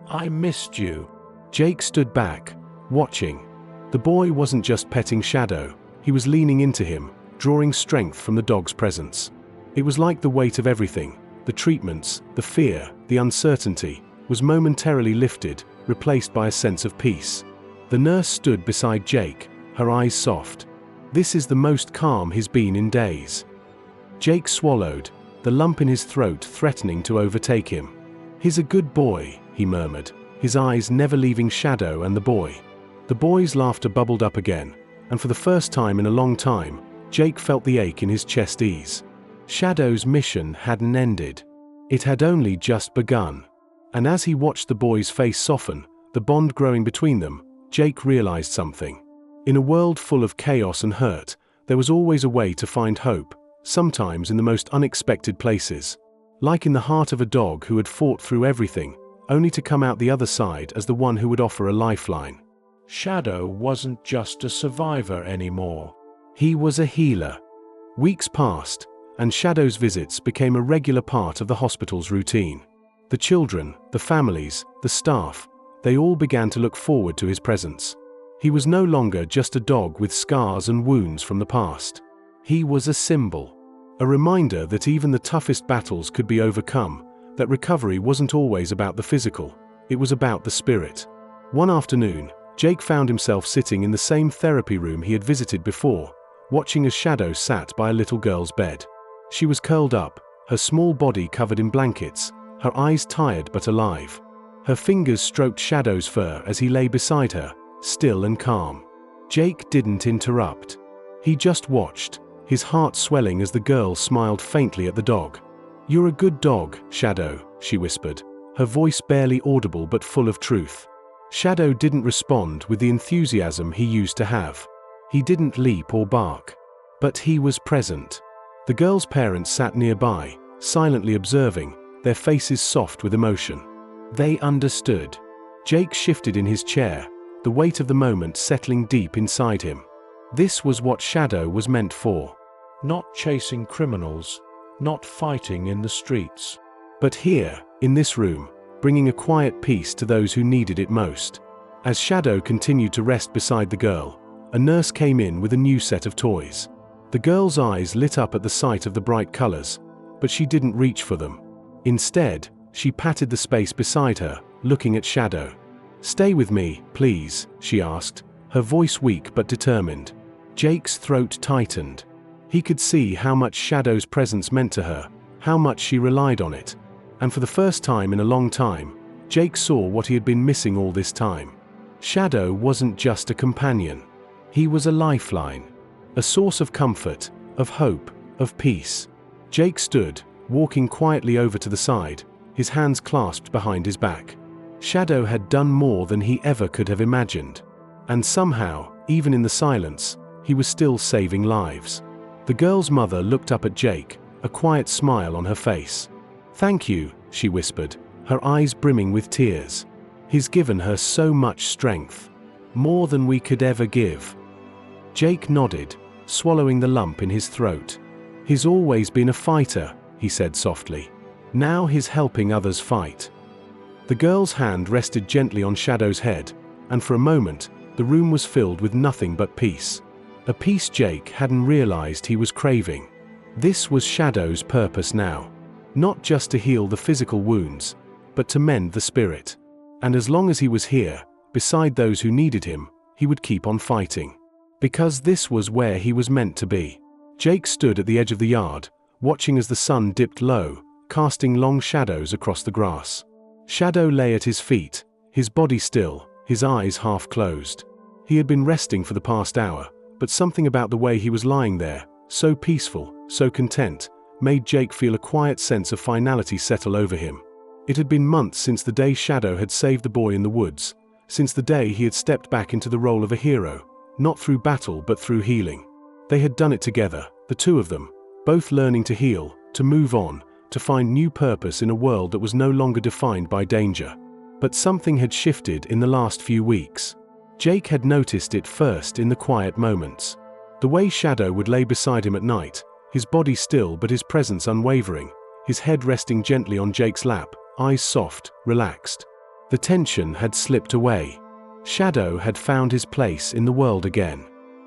I missed you. Jake stood back, watching. The boy wasn't just petting Shadow, he was leaning into him, drawing strength from the dog's presence. It was like the weight of everything, the treatments, the fear, the uncertainty, was momentarily lifted, replaced by a sense of peace. The nurse stood beside Jake, her eyes soft. This is the most calm he's been in days. Jake swallowed, the lump in his throat threatening to overtake him. He's a good boy, he murmured, his eyes never leaving Shadow and the boy. The boy's laughter bubbled up again, and for the first time in a long time, Jake felt the ache in his chest ease. Shadow's mission hadn't ended. It had only just begun. And as he watched the boy's face soften, the bond growing between them, Jake realized something. In a world full of chaos and hurt, there was always a way to find hope, sometimes in the most unexpected places. Like in the heart of a dog who had fought through everything, only to come out the other side as the one who would offer a lifeline. Shadow wasn't just a survivor anymore. He was a healer. Weeks passed, and Shadow's visits became a regular part of the hospital's routine. The children, the families, the staff, they all began to look forward to his presence. He was no longer just a dog with scars and wounds from the past. He was a symbol, a reminder that even the toughest battles could be overcome, that recovery wasn't always about the physical, it was about the spirit. One afternoon, Jake found himself sitting in the same therapy room he had visited before, watching as Shadow sat by a little girl's bed. She was curled up, her small body covered in blankets, her eyes tired but alive. Her fingers stroked Shadow's fur as he lay beside her, still and calm. Jake didn't interrupt. He just watched, his heart swelling as the girl smiled faintly at the dog. "You're a good dog, Shadow," she whispered, her voice barely audible but full of truth. Shadow didn't respond with the enthusiasm he used to have. He didn't leap or bark. But he was present. The girl's parents sat nearby, silently observing, their faces soft with emotion. They understood. Jake shifted in his chair, the weight of the moment settling deep inside him. This was what Shadow was meant for. Not chasing criminals, not fighting in the streets. But here, in this room, bringing a quiet peace to those who needed it most. As Shadow continued to rest beside the girl, a nurse came in with a new set of toys. The girl's eyes lit up at the sight of the bright colors, but she didn't reach for them. Instead, she patted the space beside her, looking at Shadow. "Stay with me, please," she asked, her voice weak but determined. Jake's throat tightened. He could see how much Shadow's presence meant to her, how much she relied on it. And for the first time in a long time, Jake saw what he had been missing all this time. Shadow wasn't just a companion. He was a lifeline. A source of comfort, of hope, of peace. Jake stood, walking quietly over to the side, his hands clasped behind his back. Shadow had done more than he ever could have imagined. And somehow, even in the silence, he was still saving lives. The girl's mother looked up at Jake, a quiet smile on her face. "Thank you," she whispered, her eyes brimming with tears. "He's given her so much strength. More than we could ever give." Jake nodded, swallowing the lump in his throat. "He's always been a fighter," he said softly. "Now he's helping others fight." The girl's hand rested gently on Shadow's head, and for a moment, the room was filled with nothing but peace. A peace Jake hadn't realized he was craving. This was Shadow's purpose now. Not just to heal the physical wounds, but to mend the spirit. And as long as he was here, beside those who needed him, he would keep on fighting. Because this was where he was meant to be. Jake stood at the edge of the yard, watching as the sun dipped low, casting long shadows across the grass. Shadow lay at his feet, his body still, his eyes half closed. He had been resting for the past hour, but something about the way he was lying there, so peaceful, so content, made Jake feel a quiet sense of finality settle over him. It had been months since the day Shadow had saved the boy in the woods, since the day he had stepped back into the role of a hero, not through battle but through healing. They had done it together, the two of them, both learning to heal, to move on, to find new purpose in a world that was no longer defined by danger. But something had shifted in the last few weeks. Jake had noticed it first in the quiet moments. The way Shadow would lay beside him at night, his body still but his presence unwavering, his head resting gently on Jake's lap, eyes soft, relaxed. The tension had slipped away. Shadow had found his place in the world again.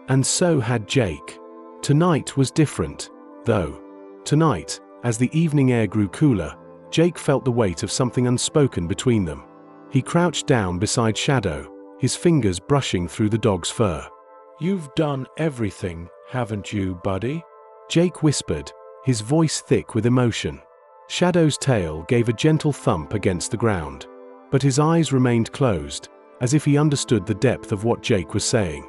And so had Jake. Tonight was different, though. Tonight, as the evening air grew cooler, Jake felt the weight of something unspoken between them. He crouched down beside Shadow, his fingers brushing through the dog's fur. "You've done everything, haven't you, buddy?" Jake whispered, his voice thick with emotion. Shadow's tail gave a gentle thump against the ground. But his eyes remained closed, as if he understood the depth of what Jake was saying.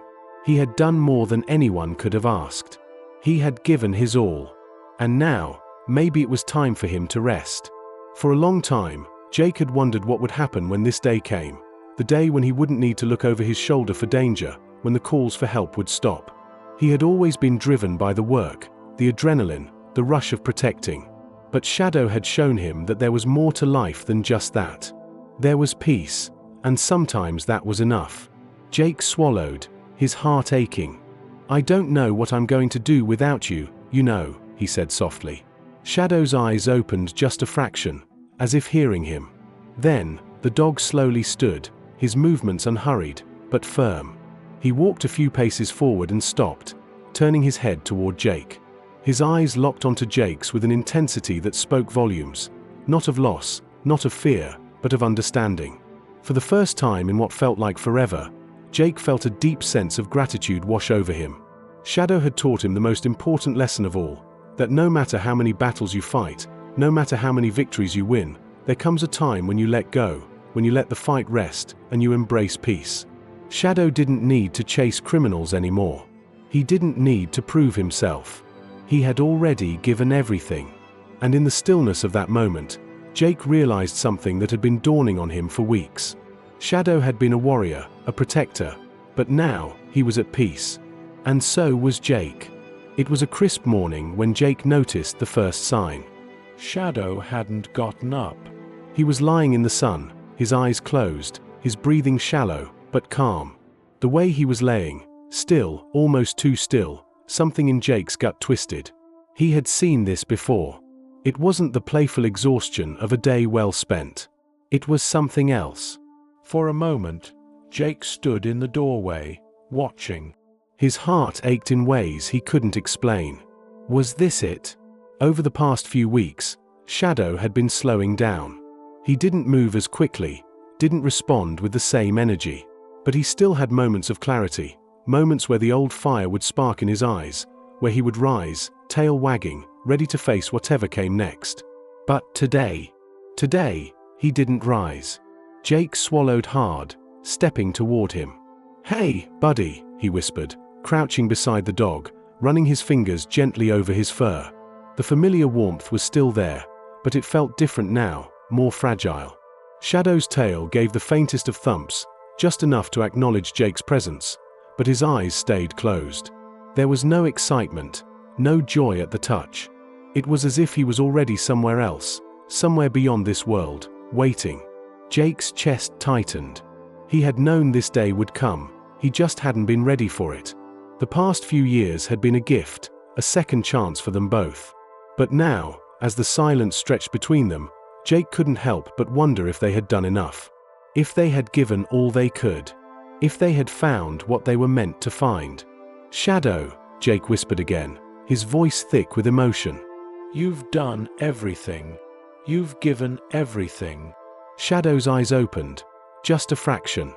He had done more than anyone could have asked. He had given his all. And now, maybe it was time for him to rest. For a long time, Jake had wondered what would happen when this day came. The day when he wouldn't need to look over his shoulder for danger, when the calls for help would stop. He had always been driven by the work, the adrenaline, the rush of protecting. But Shadow had shown him that there was more to life than just that. There was peace, and sometimes that was enough. Jake swallowed, his heart aching. "I don't know what I'm going to do without you, you know," he said softly. Shadow's eyes opened just a fraction, as if hearing him. Then, the dog slowly stood, his movements unhurried, but firm. He walked a few paces forward and stopped, turning his head toward Jake. His eyes locked onto Jake's with an intensity that spoke volumes, not of loss, not of fear, but of understanding. For the first time in what felt like forever, Jake felt a deep sense of gratitude wash over him. Shadow had taught him the most important lesson of all, that no matter how many battles you fight, no matter how many victories you win, there comes a time when you let go, when you let the fight rest, and you embrace peace. Shadow didn't need to chase criminals anymore. He didn't need to prove himself. He had already given everything. And in the stillness of that moment, Jake realized something that had been dawning on him for weeks. Shadow had been a warrior, a protector, but now he was at peace. And so was Jake. It was a crisp morning when Jake noticed the first sign. Shadow hadn't gotten up. He was lying in the sun, his eyes closed, his breathing shallow, but calm. The way he was laying, still, almost too still, something in Jake's gut twisted. He had seen this before. It wasn't the playful exhaustion of a day well spent. It was something else. For a moment, Jake stood in the doorway, watching. His heart ached in ways he couldn't explain. Was this it? Over the past few weeks, Shadow had been slowing down. He didn't move as quickly, didn't respond with the same energy. But he still had moments of clarity, moments where the old fire would spark in his eyes, where he would rise, tail wagging, ready to face whatever came next. But today, he didn't rise. Jake swallowed hard, stepping toward him. "Hey, buddy," he whispered, crouching beside the dog, running his fingers gently over his fur. The familiar warmth was still there, but it felt different now, more fragile. Shadow's tail gave the faintest of thumps, just enough to acknowledge Jake's presence, but his eyes stayed closed. There was no excitement, no joy at the touch. It was as if he was already somewhere else, somewhere beyond this world, waiting. Jake's chest tightened. He had known this day would come, he just hadn't been ready for it. The past few years had been a gift, a second chance for them both. But now, as the silence stretched between them, Jake couldn't help but wonder if they had done enough. If they had given all they could. If they had found what they were meant to find. "Shadow," Jake whispered again, his voice thick with emotion. "You've done everything. You've given everything." Shadow's eyes opened, just a fraction.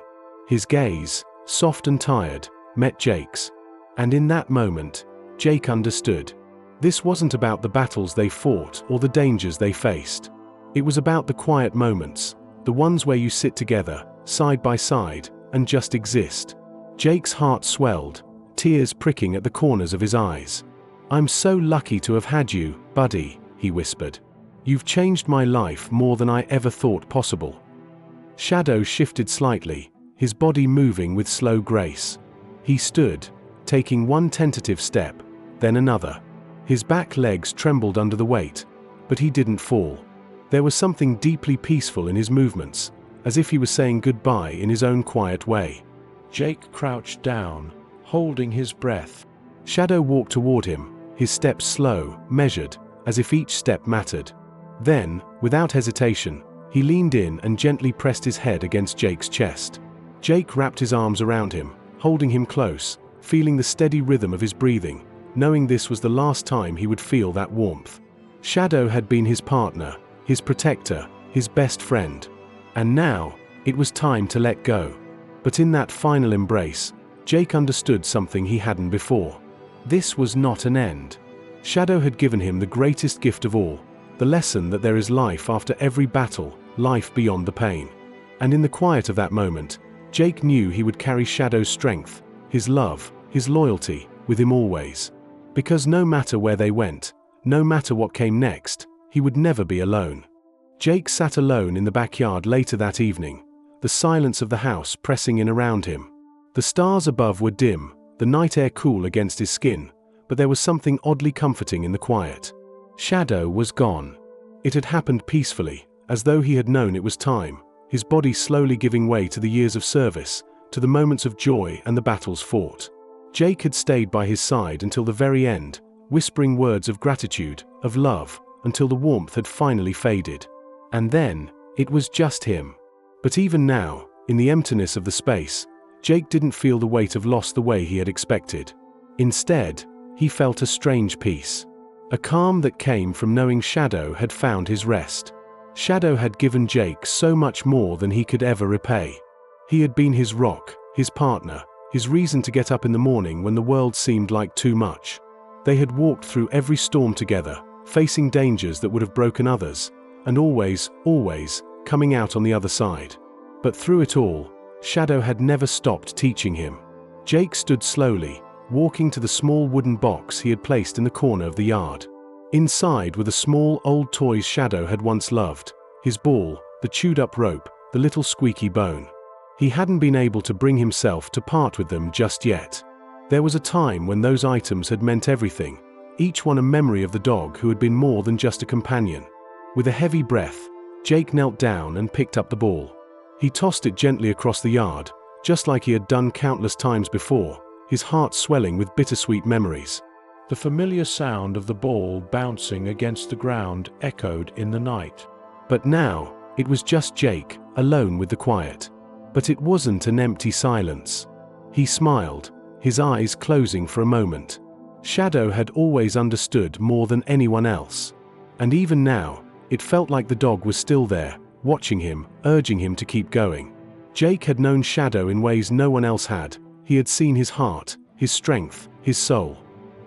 His gaze, soft and tired, met Jake's. And in that moment, Jake understood. This wasn't about the battles they fought or the dangers they faced. It was about the quiet moments, the ones where you sit together, side by side, and just exist. Jake's heart swelled, tears pricking at the corners of his eyes. "I'm so lucky to have had you, buddy," he whispered. "You've changed my life more than I ever thought possible." Shadow shifted slightly, his body moving with slow grace. He stood, taking one tentative step, then another. His back legs trembled under the weight, but he didn't fall. There was something deeply peaceful in his movements, as if he was saying goodbye in his own quiet way. Jake crouched down, holding his breath. Shadow walked toward him, his steps slow, measured, as if each step mattered. Then, without hesitation, he leaned in and gently pressed his head against Jake's chest. Jake wrapped his arms around him, holding him close, feeling the steady rhythm of his breathing, knowing this was the last time he would feel that warmth. Shadow had been his partner, his protector, his best friend. And now, it was time to let go. But in that final embrace, Jake understood something he hadn't before. This was not an end. Shadow had given him the greatest gift of all, the lesson that there is life after every battle, life beyond the pain. And in the quiet of that moment, Jake knew he would carry Shadow's strength, his love, his loyalty, with him always. Because no matter where they went, no matter what came next, he would never be alone. Jake sat alone in the backyard later that evening, the silence of the house pressing in around him. The stars above were dim, the night air cool against his skin, but there was something oddly comforting in the quiet. Shadow was gone. It had happened peacefully, as though he had known it was time, his body slowly giving way to the years of service, to the moments of joy and the battles fought. Jake had stayed by his side until the very end, whispering words of gratitude, of love, until the warmth had finally faded. And then, it was just him. But even now, in the emptiness of the space, Jake didn't feel the weight of loss the way he had expected. Instead, he felt a strange peace. A calm that came from knowing Shadow had found his rest. Shadow had given Jake so much more than he could ever repay. He had been his rock, his partner, his reason to get up in the morning when the world seemed like too much. They had walked through every storm together, facing dangers that would have broken others, and always, coming out on the other side. But through it all, Shadow had never stopped teaching him. Jake stood slowly, walking to the small wooden box he had placed in the corner of the yard. Inside were the small old toys Shadow had once loved, his ball, the chewed-up rope, the little squeaky bone. He hadn't been able to bring himself to part with them just yet. There was a time when those items had meant everything, each one a memory of the dog who had been more than just a companion. With a heavy breath, Jake knelt down and picked up the ball. He tossed it gently across the yard, just like he had done countless times before, his heart swelling with bittersweet memories. The familiar sound of the ball bouncing against the ground echoed in the night. But now, it was just Jake, alone with the quiet. But it wasn't an empty silence. He smiled, his eyes closing for a moment. Shadow had always understood more than anyone else. And even now, it felt like the dog was still there, watching him, urging him to keep going. Jake had known Shadow in ways no one else had. He had seen his heart, his strength, his soul.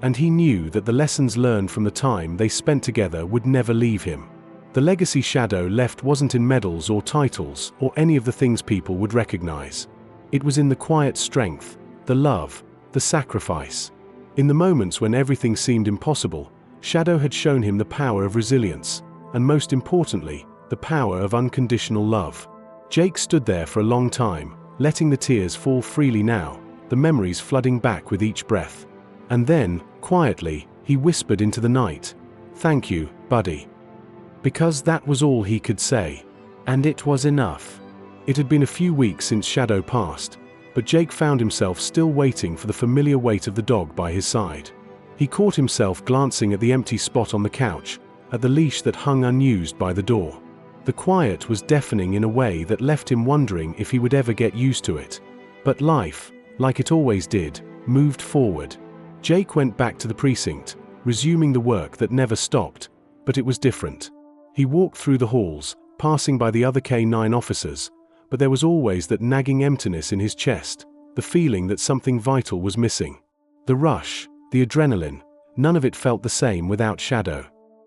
And he knew that the lessons learned from the time they spent together would never leave him. The legacy Shadow left wasn't in medals or titles or any of the things people would recognize. It was in the quiet strength, the love, the sacrifice. In the moments when everything seemed impossible, Shadow had shown him the power of resilience, and most importantly, the power of unconditional love. Jake stood there for a long time, letting the tears fall freely now, the memories flooding back with each breath. And then, quietly, he whispered into the night, "Thank you, buddy." Because that was all he could say. And it was enough. It had been a few weeks since Shadow passed, but Jake found himself still waiting for the familiar weight of the dog by his side. He caught himself glancing at the empty spot on the couch, at the leash that hung unused by the door. The quiet was deafening in a way that left him wondering if he would ever get used to it. But life, like it always did, moved forward. Jake went back to the precinct, resuming the work that never stopped, but it was different. He walked through the halls, passing by the other K9 officers, but there was always that nagging emptiness in his chest, the feeling that something vital was missing. The rush, the adrenaline, none of it felt the same without Shadow.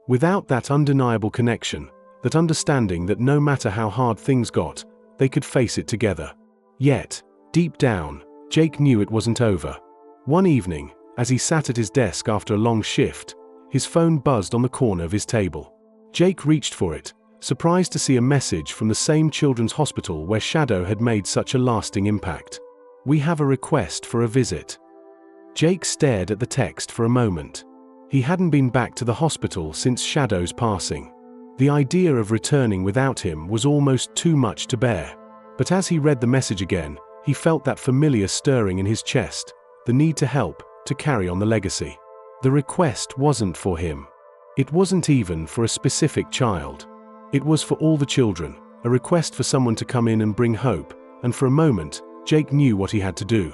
Without that undeniable connection, that understanding that no matter how hard things got, they could face it together. Yet, deep down, Jake knew it wasn't over. One evening, as he sat at his desk after a long shift, his phone buzzed on the corner of his table. Jake reached for it, surprised to see a message from the same children's hospital where Shadow had made such a lasting impact. "We have a request for a visit." Jake stared at the text for a moment. He hadn't been back to the hospital since Shadow's passing. The idea of returning without him was almost too much to bear. But as he read the message again, he felt that familiar stirring in his chest, the need to help, to carry on the legacy. The request wasn't for him. It wasn't even for a specific child. It was for all the children, a request for someone to come in and bring hope, and for a moment, Jake knew what he had to do.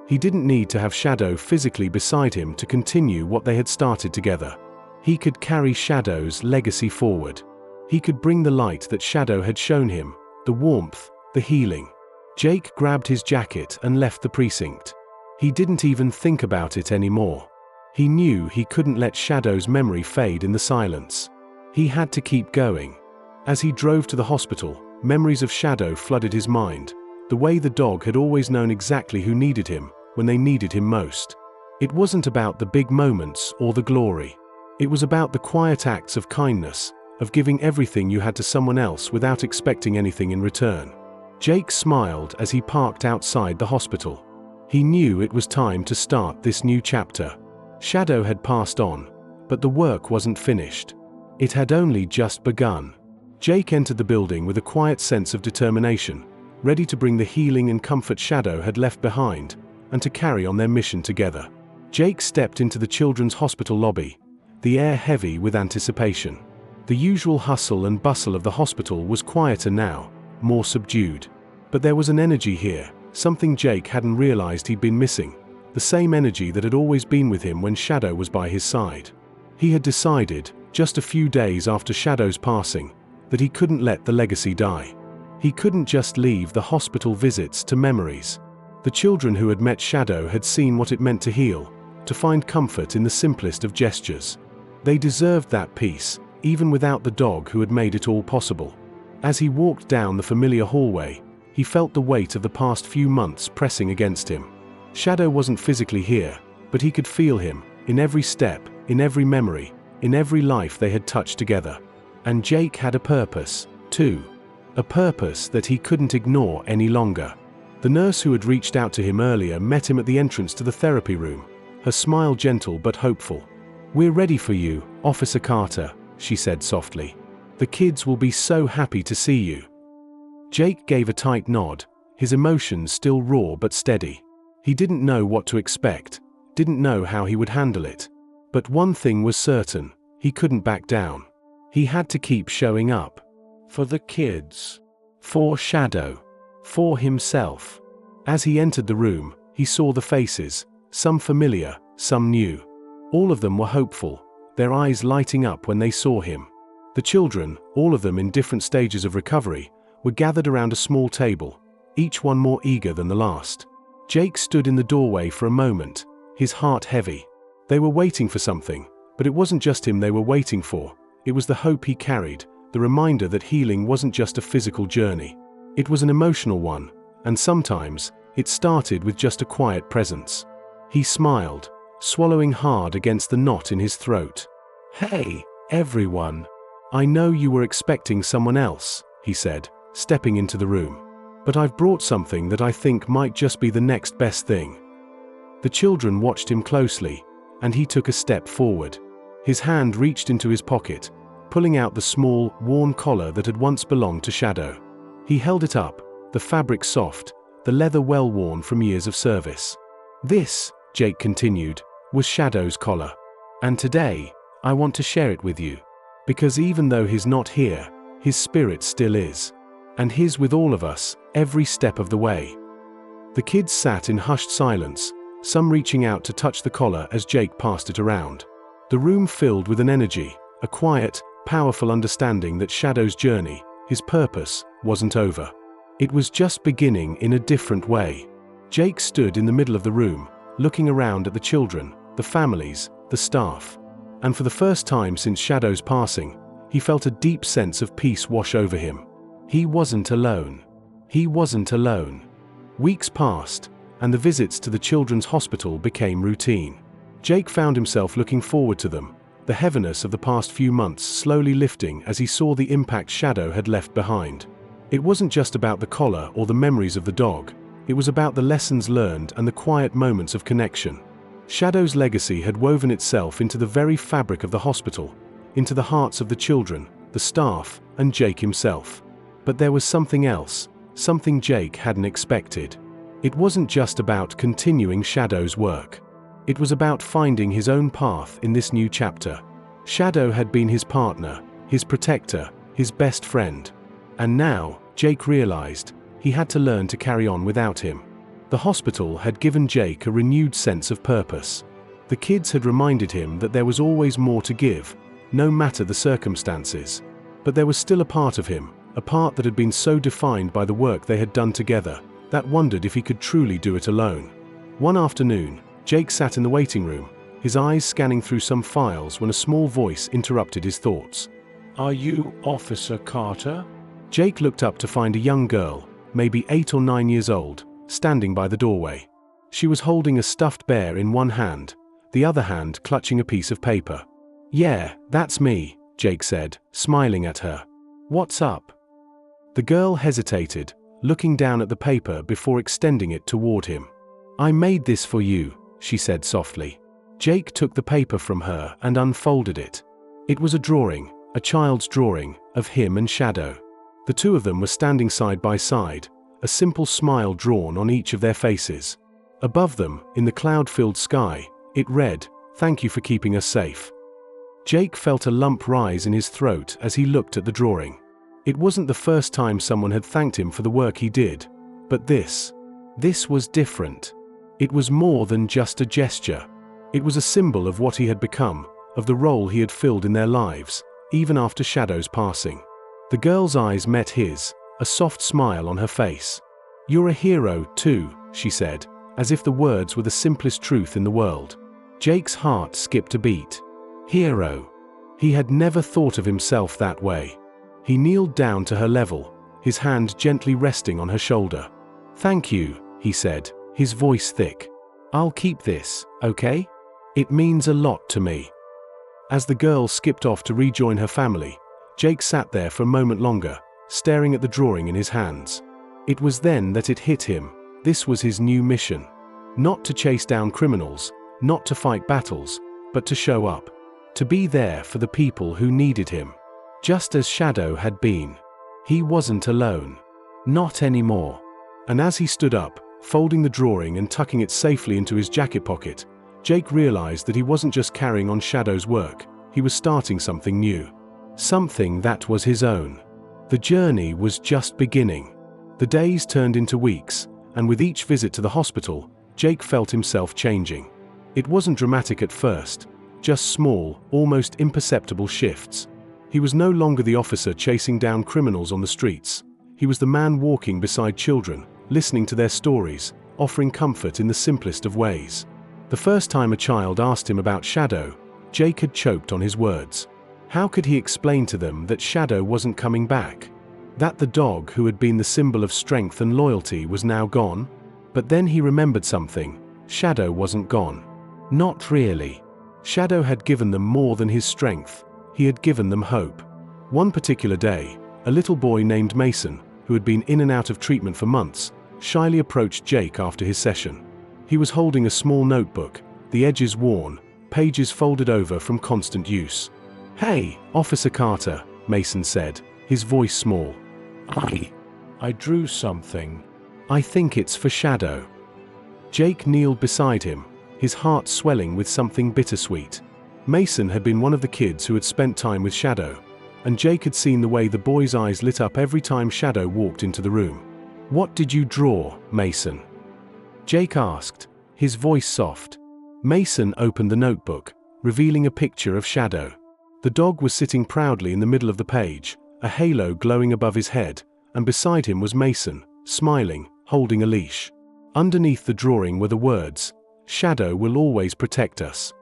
He didn't need to have Shadow physically beside him to continue what they had started together. He could carry Shadow's legacy forward. He could bring the light that Shadow had shown him, the warmth, the healing. Jake grabbed his jacket and left the precinct. He didn't even think about it anymore. He knew he couldn't let Shadow's memory fade in the silence. He had to keep going. As he drove to the hospital, memories of Shadow flooded his mind, the way the dog had always known exactly who needed him, when they needed him most. It wasn't about the big moments or the glory. It was about the quiet acts of kindness, of giving everything you had to someone else without expecting anything in return. Jake smiled as he parked outside the hospital. He knew it was time to start this new chapter. Shadow had passed on, but the work wasn't finished. It had only just begun. Jake entered the building with a quiet sense of determination, ready to bring the healing and comfort Shadow had left behind, and to carry on their mission together. Jake stepped into the children's hospital lobby, the air heavy with anticipation. The usual hustle and bustle of the hospital was quieter now, more subdued. But there was an energy here, something Jake hadn't realized he'd been missing, the same energy that had always been with him when Shadow was by his side. He had decided, just a few days after Shadow's passing, that he couldn't let the legacy die. He couldn't just leave the hospital visits to memories. The children who had met Shadow had seen what it meant to heal, to find comfort in the simplest of gestures. They deserved that peace, even without the dog who had made it all possible. As he walked down the familiar hallway, he felt the weight of the past few months pressing against him. Shadow wasn't physically here, but he could feel him, in every step, in every memory, in every life they had touched together. And Jake had a purpose, too. A purpose that he couldn't ignore any longer. The nurse who had reached out to him earlier met him at the entrance to the therapy room, her smile gentle but hopeful. "We're ready for you, Officer Carter," she said softly. "The kids will be so happy to see you." Jake gave a tight nod, his emotions still raw but steady. He didn't know what to expect, didn't know how he would handle it. But one thing was certain, he couldn't back down. He had to keep showing up. For the kids. For Shadow. For himself. As he entered the room, he saw the faces, some familiar, some new. All of them were hopeful, their eyes lighting up when they saw him. The children, all of them in different stages of recovery, were gathered around a small table, each one more eager than the last. Jake stood in the doorway for a moment, his heart heavy. They were waiting for something, but it wasn't just him they were waiting for. It was the hope he carried, the reminder that healing wasn't just a physical journey. It was an emotional one, and sometimes, it started with just a quiet presence. He smiled, swallowing hard against the knot in his throat. "Hey, everyone. I know you were expecting someone else," he said, stepping into the room. "But I've brought something that I think might just be the next best thing." The children watched him closely, and he took a step forward. His hand reached into his pocket, pulling out the small, worn collar that had once belonged to Shadow. He held it up, the fabric soft, the leather well worn from years of service. "This," Jake continued, "was Shadow's collar. And today, I want to share it with you. Because even though he's not here, his spirit still is. And his with all of us, every step of the way." The kids sat in hushed silence, some reaching out to touch the collar as Jake passed it around. The room filled with an energy, a quiet, powerful understanding that Shadow's journey, his purpose, wasn't over. It was just beginning in a different way. Jake stood in the middle of the room, looking around at the children, the families, the staff. And for the first time since Shadow's passing, he felt a deep sense of peace wash over him. He wasn't alone. He wasn't alone. Weeks passed, and the visits to the children's hospital became routine. Jake found himself looking forward to them, the heaviness of the past few months slowly lifting as he saw the impact Shadow had left behind. It wasn't just about the collar or the memories of the dog, it was about the lessons learned and the quiet moments of connection. Shadow's legacy had woven itself into the very fabric of the hospital, into the hearts of the children, the staff, and Jake himself. But there was something else, something Jake hadn't expected. It wasn't just about continuing Shadow's work. It was about finding his own path in this new chapter. Shadow had been his partner, his protector, his best friend. And now, Jake realized, he had to learn to carry on without him. The hospital had given Jake a renewed sense of purpose. The kids had reminded him that there was always more to give, no matter the circumstances. But there was still a part of him, a part that had been so defined by the work they had done together, that wondered if he could truly do it alone. One afternoon, Jake sat in the waiting room, his eyes scanning through some files when a small voice interrupted his thoughts. "Are you Officer Carter?" Jake looked up to find a young girl, maybe 8 or 9 years old, standing by the doorway. She was holding a stuffed bear in one hand, the other hand clutching a piece of paper. "Yeah, that's me," Jake said, smiling at her. "What's up?" The girl hesitated, looking down at the paper before extending it toward him. "I made this for you," she said softly. Jake took the paper from her and unfolded it. It was a drawing, a child's drawing, of him and Shadow. The two of them were standing side by side, a simple smile drawn on each of their faces. Above them, in the cloud-filled sky, it read, "Thank you for keeping us safe." Jake felt a lump rise in his throat as he looked at the drawing. It wasn't the first time someone had thanked him for the work he did, but this was different. It was more than just a gesture. It was a symbol of what he had become, of the role he had filled in their lives, even after Shadow's passing. The girl's eyes met his, a soft smile on her face. "You're a hero, too," she said, as if the words were the simplest truth in the world. Jake's heart skipped a beat. Hero. He had never thought of himself that way. He kneeled down to her level, his hand gently resting on her shoulder. "Thank you," he said, his voice thick. "I'll keep this, okay? It means a lot to me." As the girl skipped off to rejoin her family, Jake sat there for a moment longer, staring at the drawing in his hands. It was then that it hit him. This was his new mission. Not to chase down criminals, not to fight battles, but to show up. To be there for the people who needed him. Just as Shadow had been. He wasn't alone. Not anymore. And as he stood up, folding the drawing and tucking it safely into his jacket pocket, Jake realized that he wasn't just carrying on Shadow's work, he was starting something new. Something that was his own. The journey was just beginning. The days turned into weeks, and with each visit to the hospital, Jake felt himself changing. It wasn't dramatic at first, just small, almost imperceptible shifts. He was no longer the officer chasing down criminals on the streets. He was the man walking beside children, listening to their stories, offering comfort in the simplest of ways. The first time a child asked him about Shadow, Jake had choked on his words. How could he explain to them that Shadow wasn't coming back? That the dog who had been the symbol of strength and loyalty was now gone? But then he remembered something. Shadow wasn't gone. Not really. Shadow had given them more than his strength. He had given them hope. One particular day, a little boy named Mason, who had been in and out of treatment for months, shyly approached Jake after his session. He was holding a small notebook, the edges worn, pages folded over from constant use. "Hey, Officer Carter," Mason said, his voice small. I drew something. "I think it's for Shadow." Jake kneeled beside him, his heart swelling with something bittersweet. Mason had been one of the kids who had spent time with Shadow, and Jake had seen the way the boy's eyes lit up every time Shadow walked into the room. "What did you draw, Mason?" Jake asked, his voice soft. Mason opened the notebook, revealing a picture of Shadow. The dog was sitting proudly in the middle of the page, a halo glowing above his head, and beside him was Mason, smiling, holding a leash. Underneath the drawing were the words, "Shadow will always protect us."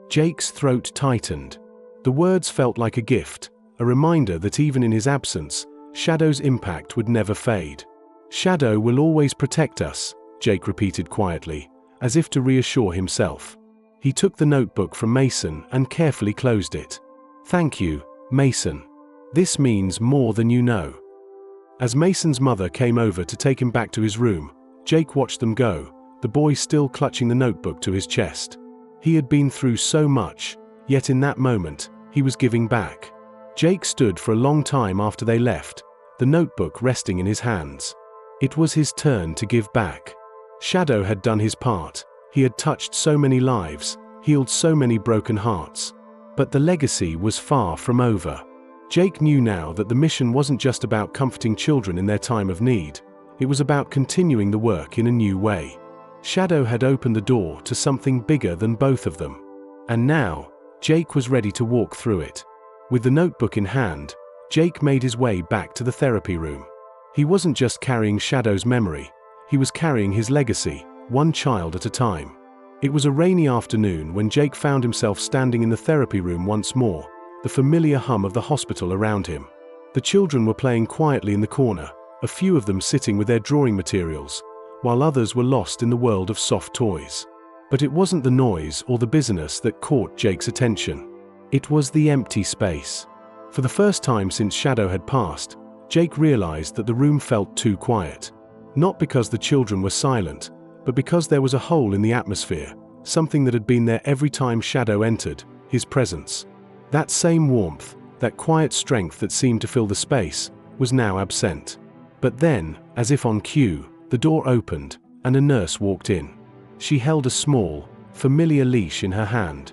Jake's throat tightened. The words felt like a gift, a reminder that even in his absence, Shadow's impact would never fade. "Shadow will always protect us," Jake repeated quietly, as if to reassure himself. He took the notebook from Mason and carefully closed it. "Thank you, Mason. This means more than you know." As Mason's mother came over to take him back to his room, Jake watched them go, the boy still clutching the notebook to his chest. He had been through so much, yet in that moment, he was giving back. Jake stood for a long time after they left, the notebook resting in his hands. It was his turn to give back. Shadow had done his part. He had touched so many lives, healed so many broken hearts. But the legacy was far from over. Jake knew now that the mission wasn't just about comforting children in their time of need. It was about continuing the work in a new way. Shadow had opened the door to something bigger than both of them. And now, Jake was ready to walk through it. With the notebook in hand, Jake made his way back to the therapy room. He wasn't just carrying Shadow's memory, he was carrying his legacy, one child at a time. It was a rainy afternoon when Jake found himself standing in the therapy room once more, the familiar hum of the hospital around him. The children were playing quietly in the corner, a few of them sitting with their drawing materials, while others were lost in the world of soft toys. But it wasn't the noise or the busyness that caught Jake's attention. It was the empty space. For the first time since Shadow had passed, Jake realized that the room felt too quiet. Not because the children were silent, but because there was a hole in the atmosphere, something that had been there every time Shadow entered, his presence. That same warmth, that quiet strength that seemed to fill the space, was now absent. But then, as if on cue, the door opened, and a nurse walked in. She held a small, familiar leash in her hand.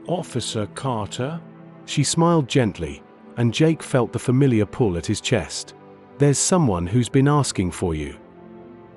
"Officer Carter?" She smiled gently, and Jake felt the familiar pull at his chest. "There's someone who's been asking for you."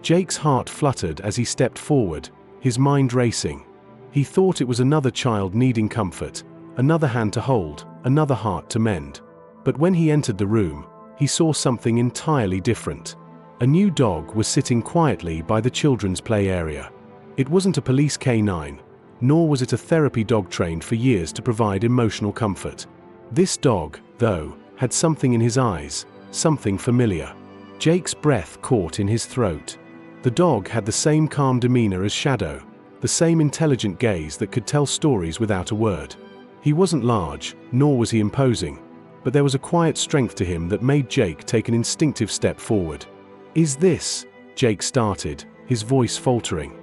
Jake's heart fluttered as he stepped forward, his mind racing. He thought it was another child needing comfort, another hand to hold, another heart to mend. But when he entered the room, he saw something entirely different. A new dog was sitting quietly by the children's play area. It wasn't a police canine, nor was it a therapy dog trained for years to provide emotional comfort. This dog, though, had something in his eyes, something familiar. Jake's breath caught in his throat. The dog had the same calm demeanor as Shadow, the same intelligent gaze that could tell stories without a word. He wasn't large, nor was he imposing, but there was a quiet strength to him that made Jake take an instinctive step forward. "Is this?" Jake started, his voice faltering.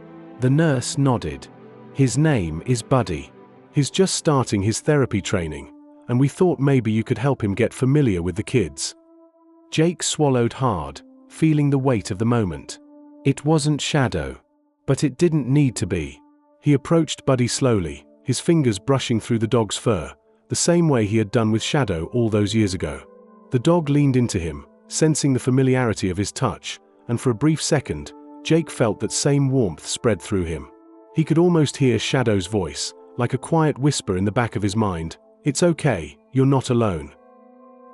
The nurse nodded. "His name is Buddy. He's just starting his therapy training, and we thought maybe you could help him get familiar with the kids." Jake swallowed hard, feeling the weight of the moment. It wasn't Shadow. But it didn't need to be. He approached Buddy slowly, his fingers brushing through the dog's fur, the same way he had done with Shadow all those years ago. The dog leaned into him, sensing the familiarity of his touch, and for a brief second, Jake felt that same warmth spread through him. He could almost hear Shadow's voice, like a quiet whisper in the back of his mind. "It's okay, you're not alone."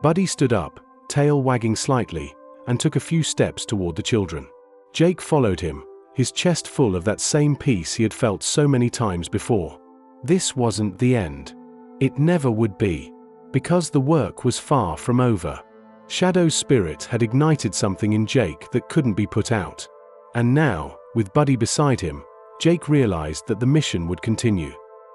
Buddy stood up, tail wagging slightly, and took a few steps toward the children. Jake followed him, his chest full of that same peace he had felt so many times before. This wasn't the end. It never would be. Because the work was far from over. Shadow's spirit had ignited something in Jake that couldn't be put out. And now, with Buddy beside him, Jake realized that the mission would continue.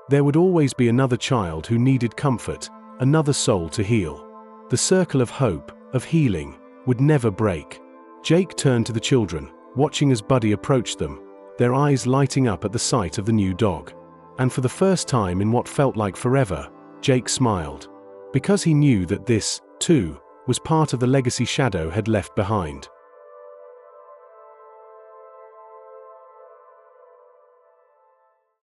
There would always be another child who needed comfort, another soul to heal. The circle of hope, of healing, would never break. Jake turned to the children, watching as Buddy approached them, their eyes lighting up at the sight of the new dog. And for the first time in what felt like forever, Jake smiled. Because he knew that this, too, was part of the legacy Shadow had left behind.